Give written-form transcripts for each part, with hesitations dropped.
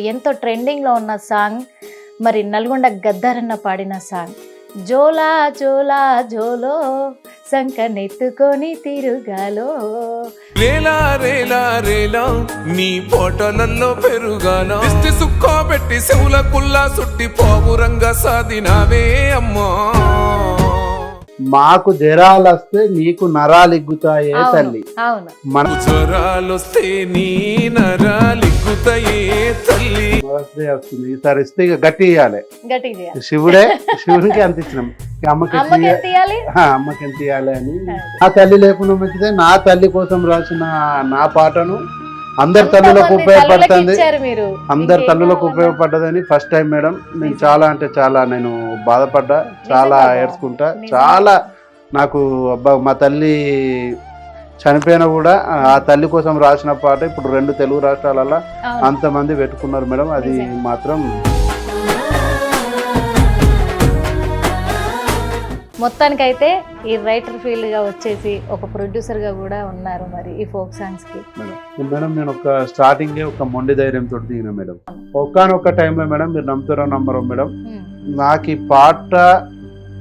ఎంతో ట్రెండింగ్ లో ఉన్న సాంగ్ మరి నల్గొండ గద్దరన్న పాడిన సాంగ్ జోలా జోలా జోలో సంకనెత్తుకొని తిరుగాలో రేలా రేలా రేలా నీ పోటలల్లో పెరుగానా ఇస్తి సుక్కోబెట్టి చెవుల కుల్లా సుట్టి పోగురంగా సాదినావే అమ్మా మాకు జ్వరాలు వస్తే నీకు నరాలు ఎగ్గుతాయే తల్లి. అవును మన జ్వరాలొస్తే నీ నరాలిగ్గుతాయే తల్లి. వస్తుంది ఈసారి ఇస్తే ఇక గట్టి ఇయ్యాలి. గట్టిగా చేయాలి. శివునికి అంత ఇచ్చినాం. అమ్మకి అమ్మకి ఎంత ఇయ్యాలి? అమ్మకి ఎంత ఇయ్యాలి అని నా తల్లి లేకుండా మంచిదే. నా తల్లి కోసం రాసిన నా పాటను అందరి తల్లులకు ఉపయోగపడుతుంది. అందరి తల్లులకు ఉపయోగపడ్డదని ఫస్ట్ టైం మేడం. నేను చాలా అంటే చాలా నేను బాధపడ్డా, చాలా ఏడ్చుకుంటా. చాలా నాకు అబ్బా మా తల్లి చనిపోయినా కూడా ఆ తల్లి కోసం రాసిన పాట ఇప్పుడు 2 తెలుగు రాష్ట్రాలలో అంతమంది పెట్టుకున్నారు మేడం. అది మాత్రం మొత్తానికైతే ఈ రైటర్ ఫీల్డ్ గా వచ్చేసి ఒక ప్రొడ్యూసర్ గా కూడా ఉన్నారు మరి ఈ ఫోక్ సాంగ్స్ కి. మేడం నేను ఒక స్టార్టింగ్ ఒక మొండి ధైర్యంతో దిగిన మేడం. ఒక్కనొక్క టైంలో మేడం మీరు నమ్ముతారో నమ్మరో మేడం, నాకు ఈ పాట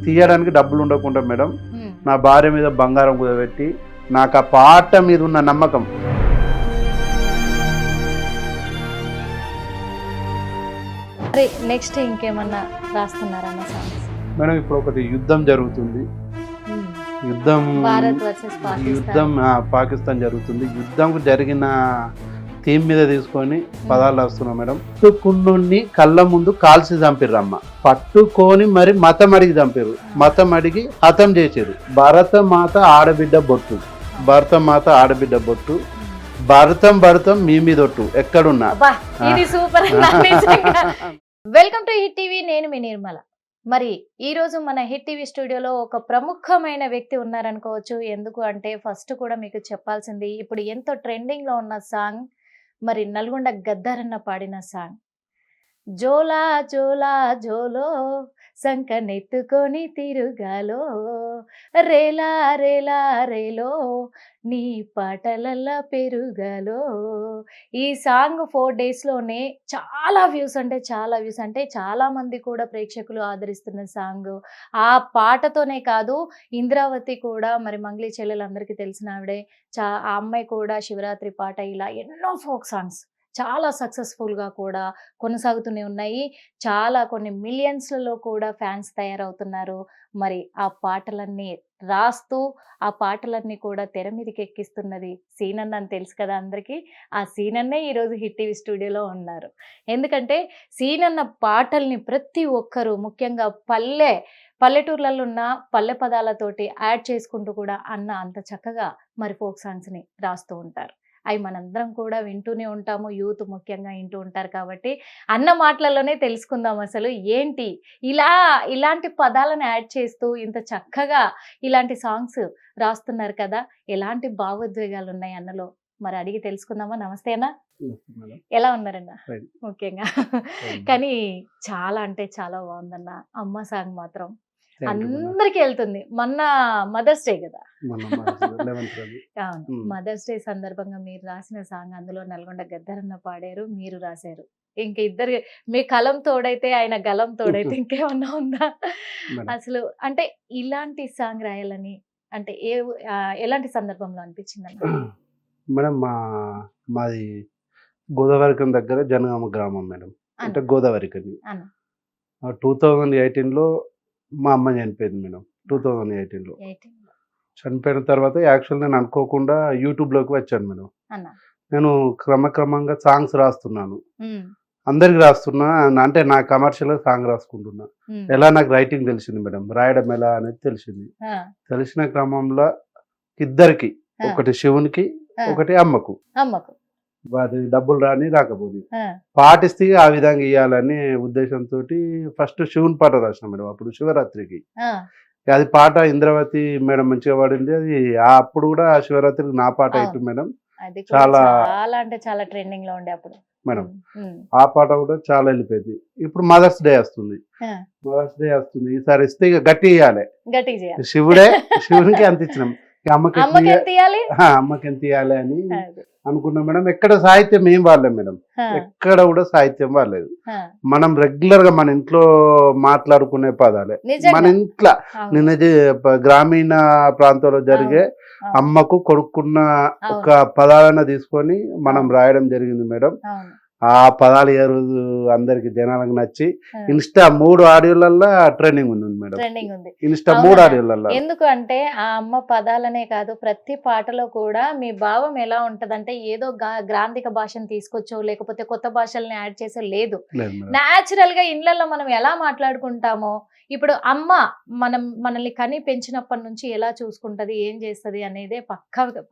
తీయడానికి డబ్బులు ఉండకుండా మేడం నా భార్య మీద బంగారం కుదబెట్టి నాకు ఆ పాట మీద ఉన్న నమ్మకం మరి నెక్స్ట్ ఇంకేమన్నా రాస్తున్నారన్న సాంగ్స్? మేడం ఇప్పుడు ఒకటి యుద్ధం జరుగుతుంది. యుద్ధం పాకిస్తాన్ జరుగుతుంది. యుద్ధం జరిగిన థీమ్ మీద తీసుకొని పదాలు రాస్తున్నాం మేడం. పట్టుకున్నోడిని కళ్ళ ముందు కాల్చి చంపిర్రమ్మ, పట్టుకొని మరి మతం అడిగి చంపారు, మతం అడిగి హతం చేసారు. భరత మాత ఆడబిడ్డ బొట్టు, భరత మాత ఆడబిడ్డ బొట్టు, భరతం భరతం మీ మీదొట్టు ఎక్కడున్నా. వెల్కమ్ టు హిట్ టీవీ, నేను మీ నిర్మల. మరి ఈరోజు మన హిట్ టీవీ స్టూడియోలో ఒక ప్రముఖమైన వ్యక్తి ఉన్నారనుకోవచ్చు. ఎందుకు అంటే ఫస్ట్ కూడా మీకు చెప్పాల్సింది, ఇప్పుడు ఎంతో ట్రెండింగ్ లో ఉన్న సాంగ్ మరి నల్గొండ గద్దరన్న పాడిన సాంగ్ జోలా జోలా జోలో సంకనెత్తుకొని తిరుగాలో రేలా రేలా రేలో నీ పాటలల్లా పెరుగాలో. ఈ సాంగ్ 4 daysలోనే చాలా వ్యూస్ అంటే చాలా మంది కూడా ప్రేక్షకులు ఆదరిస్తున్న సాంగ్. ఆ పాటతోనే కాదు, ఇంద్రావతి కూడా మరి మంగ్లీ చెల్లెలందరికీ తెలిసిన ఆవిడే. ఆ అమ్మాయి కూడా శివరాత్రి పాట, ఇలా ఎన్నో ఫోక్ సాంగ్స్ చాలా సక్సెస్ఫుల్గా కూడా కొనసాగుతూనే ఉన్నాయి. చాలా కొన్ని మిలియన్స్లలో కూడా ఫ్యాన్స్ తయారవుతున్నారు. మరి ఆ పాటలన్నీ రాస్తూ ఆ పాటలన్నీ కూడా తెర మీదకి ఎక్కిస్తున్నది సీనన్న అని తెలుసు కదా అందరికీ. ఆ సీనన్నే ఈరోజు హిట్ టీవీ స్టూడియోలో ఉన్నారు. ఎందుకంటే సీనన్న పాటల్ని ప్రతి ఒక్కరూ, ముఖ్యంగా పల్లెటూర్లలో ఉన్న పల్లె పదాలతోటి యాడ్ చేసుకుంటూ కూడా అన్న అంత చక్కగా మరి ఫోక్ సాంగ్స్ని రాస్తూ ఉంటారు. అవి మనందరం కూడా వింటూనే ఉంటాము, యూత్ ముఖ్యంగా వింటూ ఉంటారు. కాబట్టి అన్న మాటలలోనే తెలుసుకుందాం అసలు ఏంటి ఇలాంటి పదాలను యాడ్ చేస్తూ ఇంత చక్కగా ఇలాంటి సాంగ్స్ రాస్తున్నారు కదా, ఎలాంటి భావోద్వేగాలు ఉన్నాయి అన్నలో మరి అడిగి తెలుసుకుందామా? నమస్తే అన్న, ఎలా ఉన్నారన్న? ముఖ్యంగా కానీ చాలా అంటే చాలా బాగుందన్న. అమ్మ సాంగ్ మాత్రం అందరికి వెళ్తుంది. మొన్న మదర్స్ డే కదా, మదర్స్ డే సందర్భంగా మీరు రాసిన సాంగ్, అందులో నల్గొండ గద్దరన్న పాడారు, మీరు రాశారు. ఇంక ఇద్దరు, మీ కలం తోడైతే ఆయన గలం తోడైతే ఇంకేమన్నా ఉందా అసలు? అంటే ఇలాంటి సాంగ్ రాయాలని అంటే ఎలాంటి సందర్భంలో అనిపించింది మేడం? మాది గోదావరికం దగ్గర జనగామ గ్రామం మేడం. అంటే గోదావరికని 2018లో మా అమ్మ చనిపోయింది మేడం. 2018లో చనిపోయిన తర్వాత యాక్చువల్ నేను అనుకోకుండా యూట్యూబ్లోకి వచ్చాను మేడం. నేను క్రమక్రమంగా సాంగ్స్ రాస్తున్నాను, అందరికి రాస్తున్నా. అంటే నా కమర్షియల్గా సాంగ్ రాసుకుంటున్నా. ఎలా నాకు రైటింగ్ తెలిసింది మేడం, రాయడం ఎలా అనేది తెలిసింది. తెలిసిన క్రమంలో ఇద్దరికి, ఒకటి శివునికి ఒకటి అమ్మకు అది డబ్బులు రాని రాకపోతే పాటిస్తే ఆ విధంగా ఇవ్వాలని ఉద్దేశంతో ఫస్ట్ శివుని పాట రాసిన మేడం. అప్పుడు శివరాత్రికి అది పాట ఇంద్రావతి మేడం మంచిగా పాడింది. అది అప్పుడు కూడా శివరాత్రికి నా పాట అయిపోయింది మేడం. చాలా అంటే చాలా ట్రెండింగ్ లో ఉండే అప్పుడు మేడం. ఆ పాట కూడా చాలా వెళ్ళిపోయింది. ఇప్పుడు మదర్స్ డే వస్తుంది. ఈసారి ఇస్తే ఇక గట్టి ఇవ్వాలి. శివునికి అంత ఇచ్చినాం, అమ్మకి ఎంత ఇవ్వాలి అని అనుకున్నాం మేడం. ఎక్కడ సాహిత్యం ఏం వాడలేదు మేడం, ఆ, ఎక్కడ కూడా సాహిత్యం వాడలేదు. ఆ. మనం రెగ్యులర్ గా మన ఇంట్లో మాట్లాడుకునే పదాలే. నిజంగా. మన ఇంట్లో అవును, నిన్న గ్రామీణ ప్రాంతంలో జరిగే అవును, అమ్మకు కొడుకున్న అవును, ఒక పదాలను తీసుకొని మనం అవును. రాయడం జరిగింది మేడం. అవును. ఆ పదాలు ఏ రోజు అందరికి జనాలకు నచ్చి ఆ. ఇన్స్టా 3 ఆడియోలల్లో ట్రెండింగ్ ఉంది మేడం. ట్రెండింగ్ ఉంది. ఇన్స్టా అవునా? 3 ఆడియోలలో. ఎందుకు అంటే ఆ అమ్మ పదాలనే కాదు, ప్రతి పాటలో కూడా మీ భావం ఎలా ఉంటదంటే ఏదో గ్రాంధిక భాషను తీసుకొచ్చో లేకపోతే కొత్త భాషల్ని యాడ్ చేసో లేదు. లేదు మేడం. న్యాచురల్ గా ఇళ్లలో మనం ఎలా మాట్లాడుకుంటామో, ఇప్పుడు అమ్మ మనల్ని కని పెంచినప్పటి నుంచి ఎలా చూసుకుంటది, ఏం చేస్తది అనేదే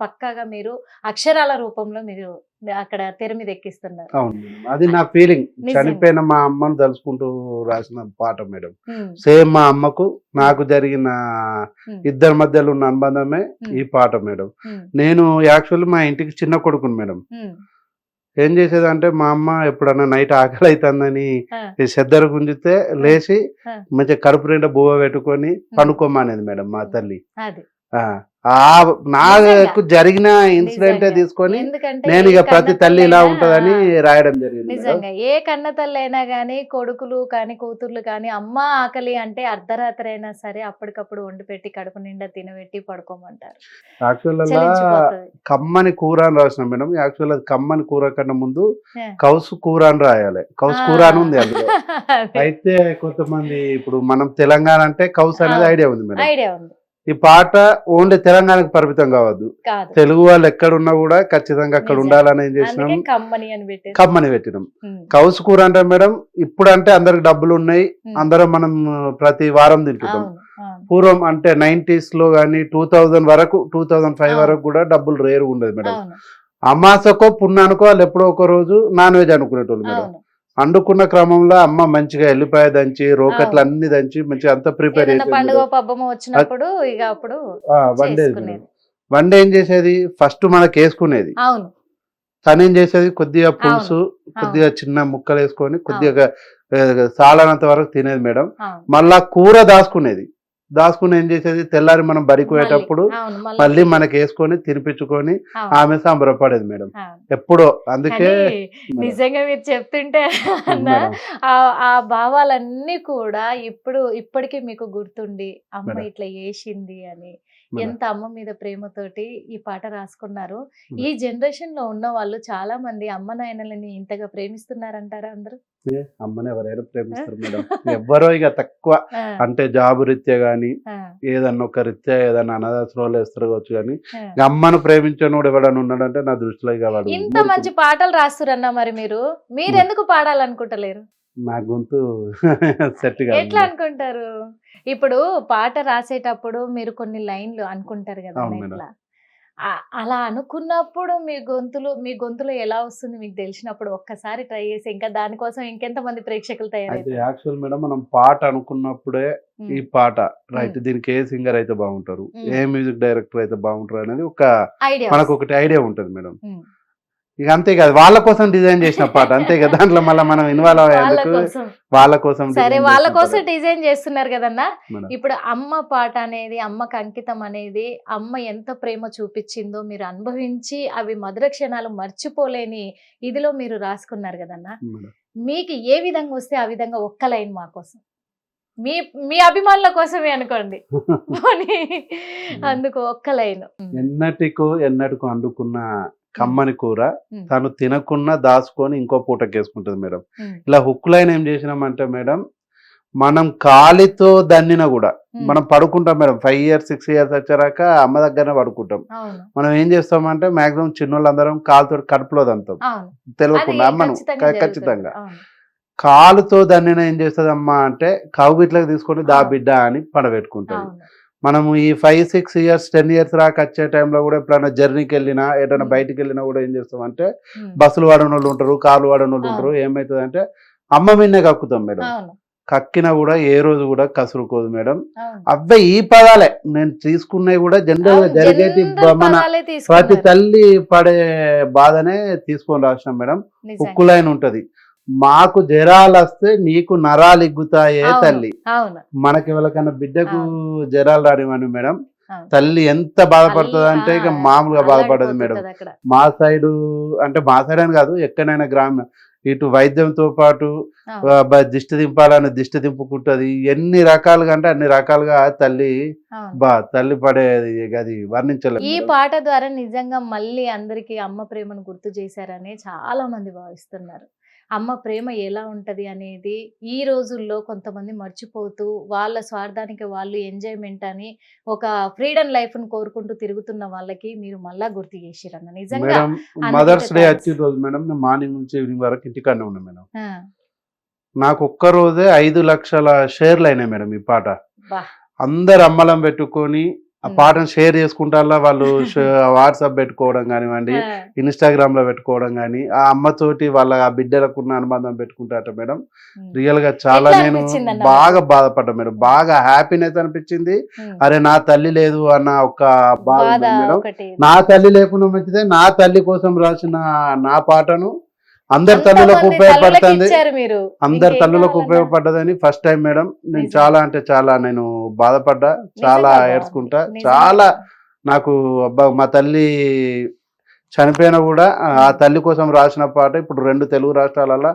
పక్కాగా మీరు అక్షరాల రూపంలో మీరు అక్కడ తెర మీద ఎక్కిస్తున్నారు. అవును మేడం, అది నా ఫీలింగ్. నిజంగా. చనిపోయిన మా అమ్మను తలుచుకుంటూ రాసిన పాట మేడం. ఉమ్, సేమ్ మా అమ్మకు నాకు జరిగిన ఉమ్, ఇద్దరి మధ్యలో ఉన్న అనుబంధమే ఈ పాట మేడం. ఉమ్, నేను యాక్చువల్లీ మా ఇంటికి చిన్న కొడుకుని మేడం. ఉమ్, ఏం చేసేదంటే మా అమ్మ ఎప్పుడన్నా నైట్ ఆకలి అవుతుందని ఆ, ఈ చెద్దరు గుంజితే లేచి ఆ. మంచిగా కడుపు నిండా బువ్వ పెట్టుకొని పండుకోమనేది మేడం మా తల్లి. అది నాకు జరిగిన ఇన్సిడెంటే నిజంగా. తీసుకొని ఎందుకంటే నేను ఏ ఇక ప్రతి కన్న తల్లి ఇలా తల్లైనా, ఉంటదని రాయడం జరిగింది మేడం. నిజంగా ఏ కన్న తల్లి అయినా గానీ, కొడుకులు కానీ కూతుర్లు కానీ అమ్మ ఆకలి అంటే అర్ధరాత్రి అయినా సరే అప్పటికప్పుడు వండి పెట్టి కడుపు నిండా తినబెట్టి పడుకోమంటారు. యాక్చువల్ చలించిపోతది. కమ్మని కూర అని రాసిన మేడం. యాక్చువల్ అది కమ్మని కూర కన్నా ముందు ఆ. కౌసు కూర అని రాయాలి. కౌసు కూర అని ఉంది అందులో. అదే. అయితే కొంతమంది ఇప్పుడు మనం తెలంగాణ అంటే కౌసు అనేది ఐడియా ఉంది మేడం. ఐడియా ఉంది. ఈ పాట ఓన్లీ తెలంగాణకు పరిమితం కావద్దు, కాదు. తెలుగు వాళ్ళు ఎక్కడున్నా కూడా ఖచ్చితంగా అక్కడ నిజం. ఉండాలని ఏం చేసినాం, అందుకే కమ్మని అని పెట్టారు. కమ్మని పెట్టినాం. ఉమ్, కౌసు కూర అంటే మేడం ఇప్పుడు అంటే అందరికి డబ్బులు ఉన్నాయి, ఉమ్. అందరం మనం ప్రతి వారం తింటున్నాం. అవును, అవును, పూర్వం అంటే 90s లో కానీ 2000 వరకు 2005 అవును. వరకు కూడా డబ్బులు రేరు ఉండదు మేడం. అవును, అమాసకో పున్నానుకో వాళ్ళు ఎప్పుడో ఒక రోజు నాన్ వెజ్ అనుకునేటోళ్ళు మేడం. అవును. వండుకున్న క్రమంలో అమ్మ మంచిగా ఎల్లిపాయ దంచి రోకట్లు అన్ని దంచి మంచిగా అంతా ప్రిపేర్ ఏదైనా పండుగ చేసేది. పబ్బము వచ్చినప్పుడు ఇక అప్పుడు వండేది చేసుకునేది. మేడం. వంట ఏం చేసేది, ఫస్ట్ మనకి వేసుకునేది. అవును, తను ఏం చేసేది, కొద్దిగా పులుసు కొద్దిగా చిన్న ముక్కలు వేసుకొని కొద్దిగా సాలనంత వరకు తినేది మేడం. అవును. మళ్ళా కూర దాచుకుని ఏం చేసేది, తెల్లారి మనం బడికి పోయేటప్పుడు అవును, మళ్ళీ మనకి వేసుకొని తినిపించుకొని అవును, ఆమె సంబరపడేది మేడం. అవును. ఎప్పుడో అందుకే కానీ నిజంగా మీరు చెప్తుంటే అన్న మేడం. ఆ భావాలన్నీ కూడా ఇప్పటికీ మీకు గుర్తుండి అమ్మ మేడం. ఇట్లా చేసింది అని మేడం. ఎంత అమ్మ మీద ప్రేమతోటి ఈ పాట రాసుకున్నారు. మేడం. ఈ జనరేషన్ లో ఉన్న వాళ్ళు చాలా మంది అమ్మ నాయనలని ఇంతగా ప్రేమిస్తున్నారంటారా అందరూ? అమ్మని ఎవరైనా ప్రేమిస్తారు మేడం. ఎవ్వరో ఇక తక్కువ ఆ, అంటే జాబు రీత్యా గానీ ఆ, ఏదన్నా ఒక రీత్యా ఏదన్నా అనాథాశ్రమాలు వేస్తారు కావచ్చు కానీ ఆ. ఇక అమ్మను ప్రేమించనోడు ఎవడన్నా ఉన్నాడంటే నా దృష్టిలో ఇక వాడు ఇంత మూర్ఖుడు. మంచి పాటలు రాస్తురన్నా మరి మీరు ఎందుకు పాడాలనుకుంటలేరు? నా గొంతు సెట్ ఎట్లా కాదు. అనుకుంటారు? ఇప్పుడు పాట రాసేటప్పుడు మీరు కొన్ని లైన్లు అనుకుంటారు కదా అవును మేడం. ఇట్లా అలా అనుకున్నప్పుడు మీ గొంతులో ఎలా వస్తుంది మీకు తెలిసినప్పుడు ఒక్కసారి ట్రై చేసి ఇంకా దానికోసం ఇంకెంత మంది ప్రేక్షకులు అయితే తయారవుతారు? యాక్చువల్ మేడం మనం పాట అనుకున్నప్పుడే ఉమ్, ఈ పాట రైట్, దీనికి ఏ సింగర్ అయితే బాగుంటారు, ఏ మ్యూజిక్ డైరెక్టర్ అయితే బాగుంటారు అనేది ఒక ఐడియా మనకు వస్తుంది. ఒకటి ఐడియా ఉంటుంది మేడం. ఉమ్, ఇక అంతే కదా, వాళ్ళ కోసం డిజైన్ చేసిన పాట అంతే కదా, దాంట్లో మళ్ళీ మనం ఇన్వాల్వ్ వాళ్ళ అయ్యేందుకు కోసం. వాళ్ళ కోసం సరే, design వాళ్ళ చేసిన కోసం పాట. డిజైన్ చేస్తున్నారు కదన్నా. మేడం. ఇప్పుడు అమ్మ పాట అనేది, అమ్మకి అంకితం అనేది, అమ్మ ఎంత ప్రేమ చూపించిందో మీరు అనుభవించి అవి మధుర క్షణాలు మర్చిపోలేని ఇదిలో మీరు రాసుకున్నారు కదన్నా. మేడం. మీకు ఏ విధంగా వస్తే ఆ విధంగా ఒక్క లైన్ మా కోసం, మీ అభిమానుల కోసమే అనుకోండి పోనీ, అందుకు ఒక్క లైన్. ఎన్నటికో అండుకున్న కమ్మని కూర ఉమ్, తను తినకున్నా దాచుకొని ఇంకో పూటకేసుకుంటది మేడం. ఉమ్, ఇలా హుక్ లైన్ ఏం చేసినామంటే మేడం, మనం కాలితో దన్నిన కూడా ఉమ్, మనం పడుకుంటాం మేడం. 5 years 6 years వచ్చాక అమ్మ దగ్గరనే పడుకుంటాం. అవును, మనం ఏం చేస్తామంటే మాక్సిమం చిన్నోళ్ళందరం కాలుతో కడుపులో దంతాం అవును, తెలియకుండా అది అమ్మను ఖచ్చితంగా ఖచ్చితంగా. జరుగుతుంది. అవును, కాలుతో దన్నిన ఏం చేస్తుంది అమ్మ అంటే కౌగిట్లకు తీసుకొని దా అవును. బిడ్డ అని పడబెట్టుకుంటది. అవును, మనము ఈ 5 6 years 10 years రాక వచ్చే టైంలో కూడా ఎప్పుడైనా జర్నీకి వెళ్ళినా ఏదైనా బయటికి వెళ్ళినా కూడా ఏం చేస్తామంటే ఉమ్, బస్సులు వాడిన వాళ్ళు ఉంటారు, కార్లు వాడిన వాళ్ళు ఉంటారు. అవును. ఏమవుతుంది అంటే అమ్మ మీదనే కక్కుతాం మేడం. అవును, కక్కినా కూడా ఏ రోజు కూడా కసురుకోదు మేడం. అవును. అవే ఈ పదాలే నేను తీసుకున్నవి కూడా జనరల్ గా అవును, జరిగేటి జనరల్ మన పదాలే ప్రతి తీసుకున్నారు. తల్లి పడే బాధనే తీసుకొని రాసినాం మేడం. నిజంగా. ఉక్కు లైన్ ఉంటది, మాకు జరాలు వస్తే నీకు నరాలు ఇగ్గుతాయే అవును, తల్లి. అవును, మనకి ఎవరికైనా బిడ్డకు జరాలు రానివ్వండి మేడం, తల్లి ఎంత బాధపడుతుంది అంటే ఇక మామూలుగా బాధపడదు మేడం. అక్కడ మా సైడు అంటే మా సైడ్ అని కాదు, ఎక్కడైనా గ్రామీణ ఇటు వైద్యంతో పాటు దిష్టి దింపాలని దిష్టి దింపుకుంటది. ఎన్ని రకాలుగా అంటే అన్ని రకాలుగా తల్లి తల్లి పడేది అది వర్ణించలేదు. ఈ పాట ద్వారా నిజంగా మళ్ళీ అందరికి అమ్మ ప్రేమను గుర్తు చేశారని చాలా మంది భావిస్తున్నారు. అమ్మ ప్రేమ ఎలా ఉంటది అనేది ఈ రోజుల్లో కొంతమంది మర్చిపోతూ వాళ్ళ స్వార్థానికి వాళ్ళు ఎంజాయ్మెంట్ అని ఒక ఫ్రీడమ్ లైఫ్ ను కోరుకుంటూ తిరుగుతున్న వాళ్ళకి మీరు మళ్ళా గుర్తు చేసిరన్న. నిజంగా మేడం మదర్స్ డే వచ్చిన రోజు మేడం నేను మార్నింగ్ నుంచి ఈవినింగ్ వరకు ఇంటికాడనే ఉన్నా మేడం. నాకు ఒక్క రోజే 5 లక్షల షేర్లు అయినాయి మేడం ఈ పాట. అందరు అమ్మలం పెట్టుకొని ఆ పాటను షేర్ చేసుకుంటా వాళ్ళు వాట్సాప్ పెట్టుకోవడం కానివ్వండి, ఇన్స్టాగ్రామ్ లో పెట్టుకోవడం కానీ, ఆ అమ్మతోటి వాళ్ళ ఆ బిడ్డలకున్న అనుబంధం పెట్టుకుంటారట మేడం. రియల్ గా చాలా నేను బాగా బాధపడ్డా మేడం. బాగా హ్యాపీనెస్ అనిపించింది. అరే నా తల్లి లేదు అన్న ఒక బాధ మేడం. నా తల్లి లేకుండా మంచిదే, నా తల్లి కోసం రాసిన నా పాటను అందరి తల్లులకు ఉపయోగపడుతుంది, అందరి తల్లులకు ఉపయోగపడ్డదని ఫస్ట్ టైం మేడం. నేను చాలా అంటే చాలా నేను బాధపడ్డా, చాలా ఏడ్చుకుంటా. చాలా నాకు అబ్బా మా తల్లి చనిపోయినా కూడా ఆ తల్లి కోసం రాసిన పాట ఇప్పుడు 2 తెలుగు రాష్ట్రాలలో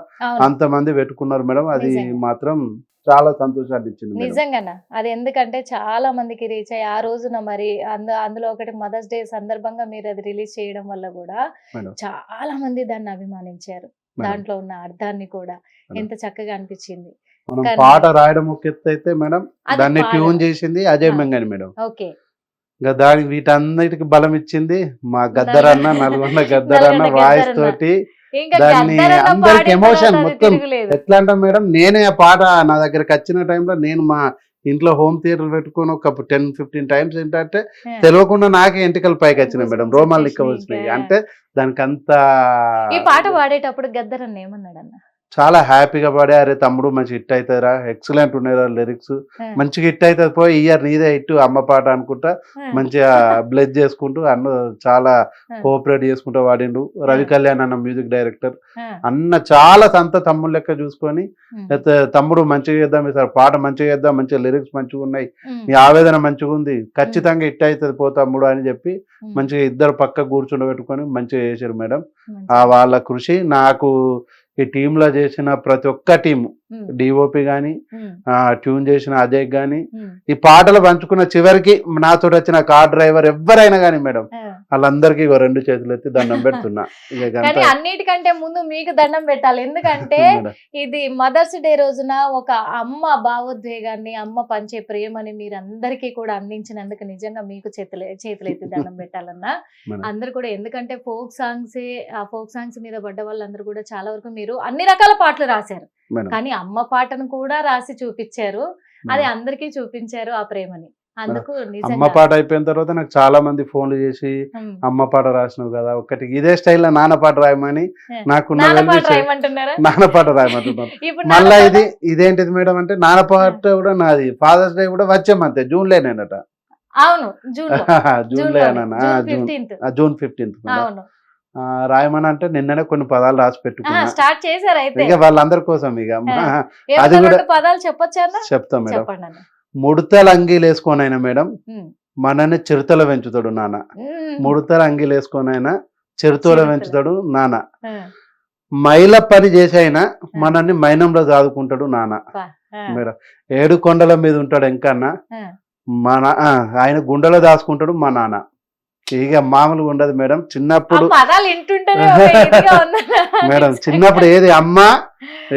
అంతమంది పెట్టుకున్నారు మేడం. అది మాత్రం చాలా సంతోషాన్ని ఇచ్చింది నిజంగానా. అది ఎందుకంటే చాలా మందికి రీచ్ అయ్యి ఆ రోజున మరి అందులో ఒకటి మదర్స్ డే సందర్భంగా మీరు అది రిలీజ్ చేయడం వల్ల కూడా చాలా మంది దాన్ని అభిమానించారు. దాంట్లో ఉన్న అర్థాన్ని కూడా ఎంత చక్కగా అనిపించింది. మనం పాట రాయడం ఒక ఎత్తు అయితే మేడం, దాన్ని ట్యూన్ చేసింది అజయ్ మంగని మేడం. ఓకే, ఇంకా దానికి వీటన్నిటికి బలం ఇచ్చింది మా గద్దరన్న, నల్గొండ గద్దరన్న వాయిస్ తోటి. దాన్ని అందరికి ఎమోషన్ మొత్తం ఎట్లా అంటాం మేడం. నేనే ఆ పాట నా దగ్గరకు వచ్చిన టైంలో నేను మా ఇంట్లో హోమ్ థియేటర్ పెట్టుకుని ఒక 10-15 టైమ్స్ ఏంటంటే తెలియకుండా నాకే ఎంటికలు పైకి వచ్చినాయి మేడం, రోమాలు నిక్క వచ్చినాయి. అంటే దానికి అంత ఈ పాట పాడేటప్పుడు గద్దరన్న ఏమన్నాడన్న? చాలా హ్యాపీగా పాడే, అరే తమ్ముడు మంచి హిట్ అవుతారా, ఎక్సలెంట్ ఉన్నారా లిరిక్స్, మంచిగా హిట్ అవుతుంది పోయి ఇయర్ నీదే హిట్ అమ్మ పాట అనుకుంటా మంచిగా బ్లెస్ చేసుకుంటూ అన్న చాలా కోఆపరేట్ చేసుకుంటూ వాడిండు. రవి కళ్యాణ్ అన్న మ్యూజిక్ డైరెక్టర్ అన్న చాలా సంత తమ్ముడు లెక్క చూసుకొని తమ్ముడు మంచిగా చేద్దాం సార్, పాట మంచిగా చేద్దాం, మంచిగా లిరిక్స్ మంచిగా ఉన్నాయి, నీ ఆవేదన మంచిగా ఉంది, ఖచ్చితంగా హిట్ అవుతుంది పో తమ్ముడు అని చెప్పి మంచిగా ఇద్దరు పక్క కూర్చుండబెట్టుకొని మంచిగా చేశారు మేడం. వాళ్ళ కృషి నాకు ఈ టీమ్ లో చేసిన ప్రతి ఒక్క టీము, డిఓపి గాని ట్యూన్ చేసిన అజయ్ గాని, ఈ పాటలు పంచుకున్న చివరికి నాతో వచ్చిన కార్ డ్రైవర్ ఎవరైనా గానీ మేడం వాళ్ళందరికీ 2 చేతులు ఎత్తి దండం పెడుతున్నా. అన్నిటికంటే ముందు మీకు దండం పెట్టాలి. ఎందుకంటే ఇది మదర్స్ డే రోజున ఒక అమ్మ భావోద్వేగాన్ని, అమ్మ పంచే ప్రేమని మీరందరికీ కూడా అందించినందుకు నిజంగా మీకు చేతులెత్తి దండం పెట్టాలన్నా అందరు కూడా. ఎందుకంటే ఫోక్ సాంగ్స్ మీద పడ్డ వాళ్ళందరూ కూడా చాలా వరకు మీరు అన్ని రకాల పాటలు రాశారు, కానీ అమ్మ పాటను కూడా రాసి చూపించారు. అది అందరికీ చూపించారు ఆ ప్రేమని. అందుకు అమ్మ పాట అయిపోయిన తర్వాత నాకు చాలా మంది ఫోన్లు చేసి అమ్మ పాట రాసినావు కదా, ఒకటి ఇదే స్టైల్లో నాన్న పాట రాయమని నాకు నాన్న పాట రాయమంటున్నారు. మళ్ళా ఇదేంటిది మేడం అంటే నాన్న పాట కూడా నాది ఫాదర్స్ డే కూడా వచ్చే మంత్ జూన్లేనేనట. అవును, జూన్లే అన్న, జూన్ 15th రాయమని అంటే నిన్ననే కొన్ని పదాలు రాసి పెట్టుకున్నా. స్టార్ట్ చేశారు అయితే ఇక వాళ్ళందరి కోసం ఇక అది కూడా పదాలు చెప్పొచ్చా? చెప్తాం మేడం. ముడతల అంగీలు వేసుకోనైనా మేడం మనని చిరుతలో పెంచుతాడు నాన్న, ముడతల అంగీలు వేసుకోనైనా చిరుతలో పెంచుతాడు నాన్న, మైల పని చేసైనా మనల్ని మైనంలో దాదుకుంటాడు నాన్న మేడం. 7 కొండల మీద ఉంటాడు ఎంకన్నా మన ఆయన గుండెలో దాచుకుంటాడు మా నాన్న. ఇక మామూలుగా ఉండదు మేడం. చిన్నప్పుడు మేడం చిన్నప్పుడు ఏది అమ్మ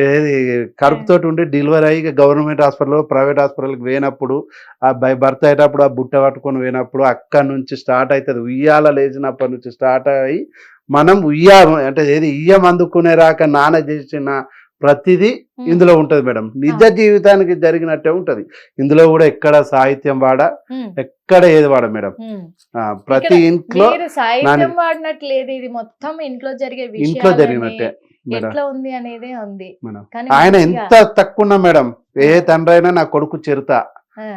ఏది కడుపుతోటి ఉండి డెలివరీ అయ్యి గవర్నమెంట్ హాస్పిటల్ ప్రైవేట్ హాస్పిటల్కి పోయినప్పుడు ఆ భర్త అయ్యేటప్పుడు ఆ బుట్ట పట్టుకొని పోయినప్పుడు అక్కడి నుంచి స్టార్ట్ అవుతుంది. ఉయ్యాల లేచినప్పటి నుంచి స్టార్ట్ అయ్యి మనం అంటే ఏది ఇయ్యం అందుకునే రాక నాన్న చేసిన ప్రతిదీ ఇందులో ఉంటది మేడం. నిజ జీవితానికి జరిగినట్టే ఉంటది. ఇందులో కూడా ఎక్కడ సాహిత్యం వాడా, ఎక్కడ ఏది వాడ మేడం. ప్రతి ఇంట్లో వాడినట్లేదు, ఇది మొత్తం ఇంట్లో జరిగినట్టే ఎట్లా ఉంది అనేది ఉంది. ఆయన ఎంత తక్కువ ఉన్నా మేడం, ఏ తండ్రి అయినా నా కొడుకు చిరుత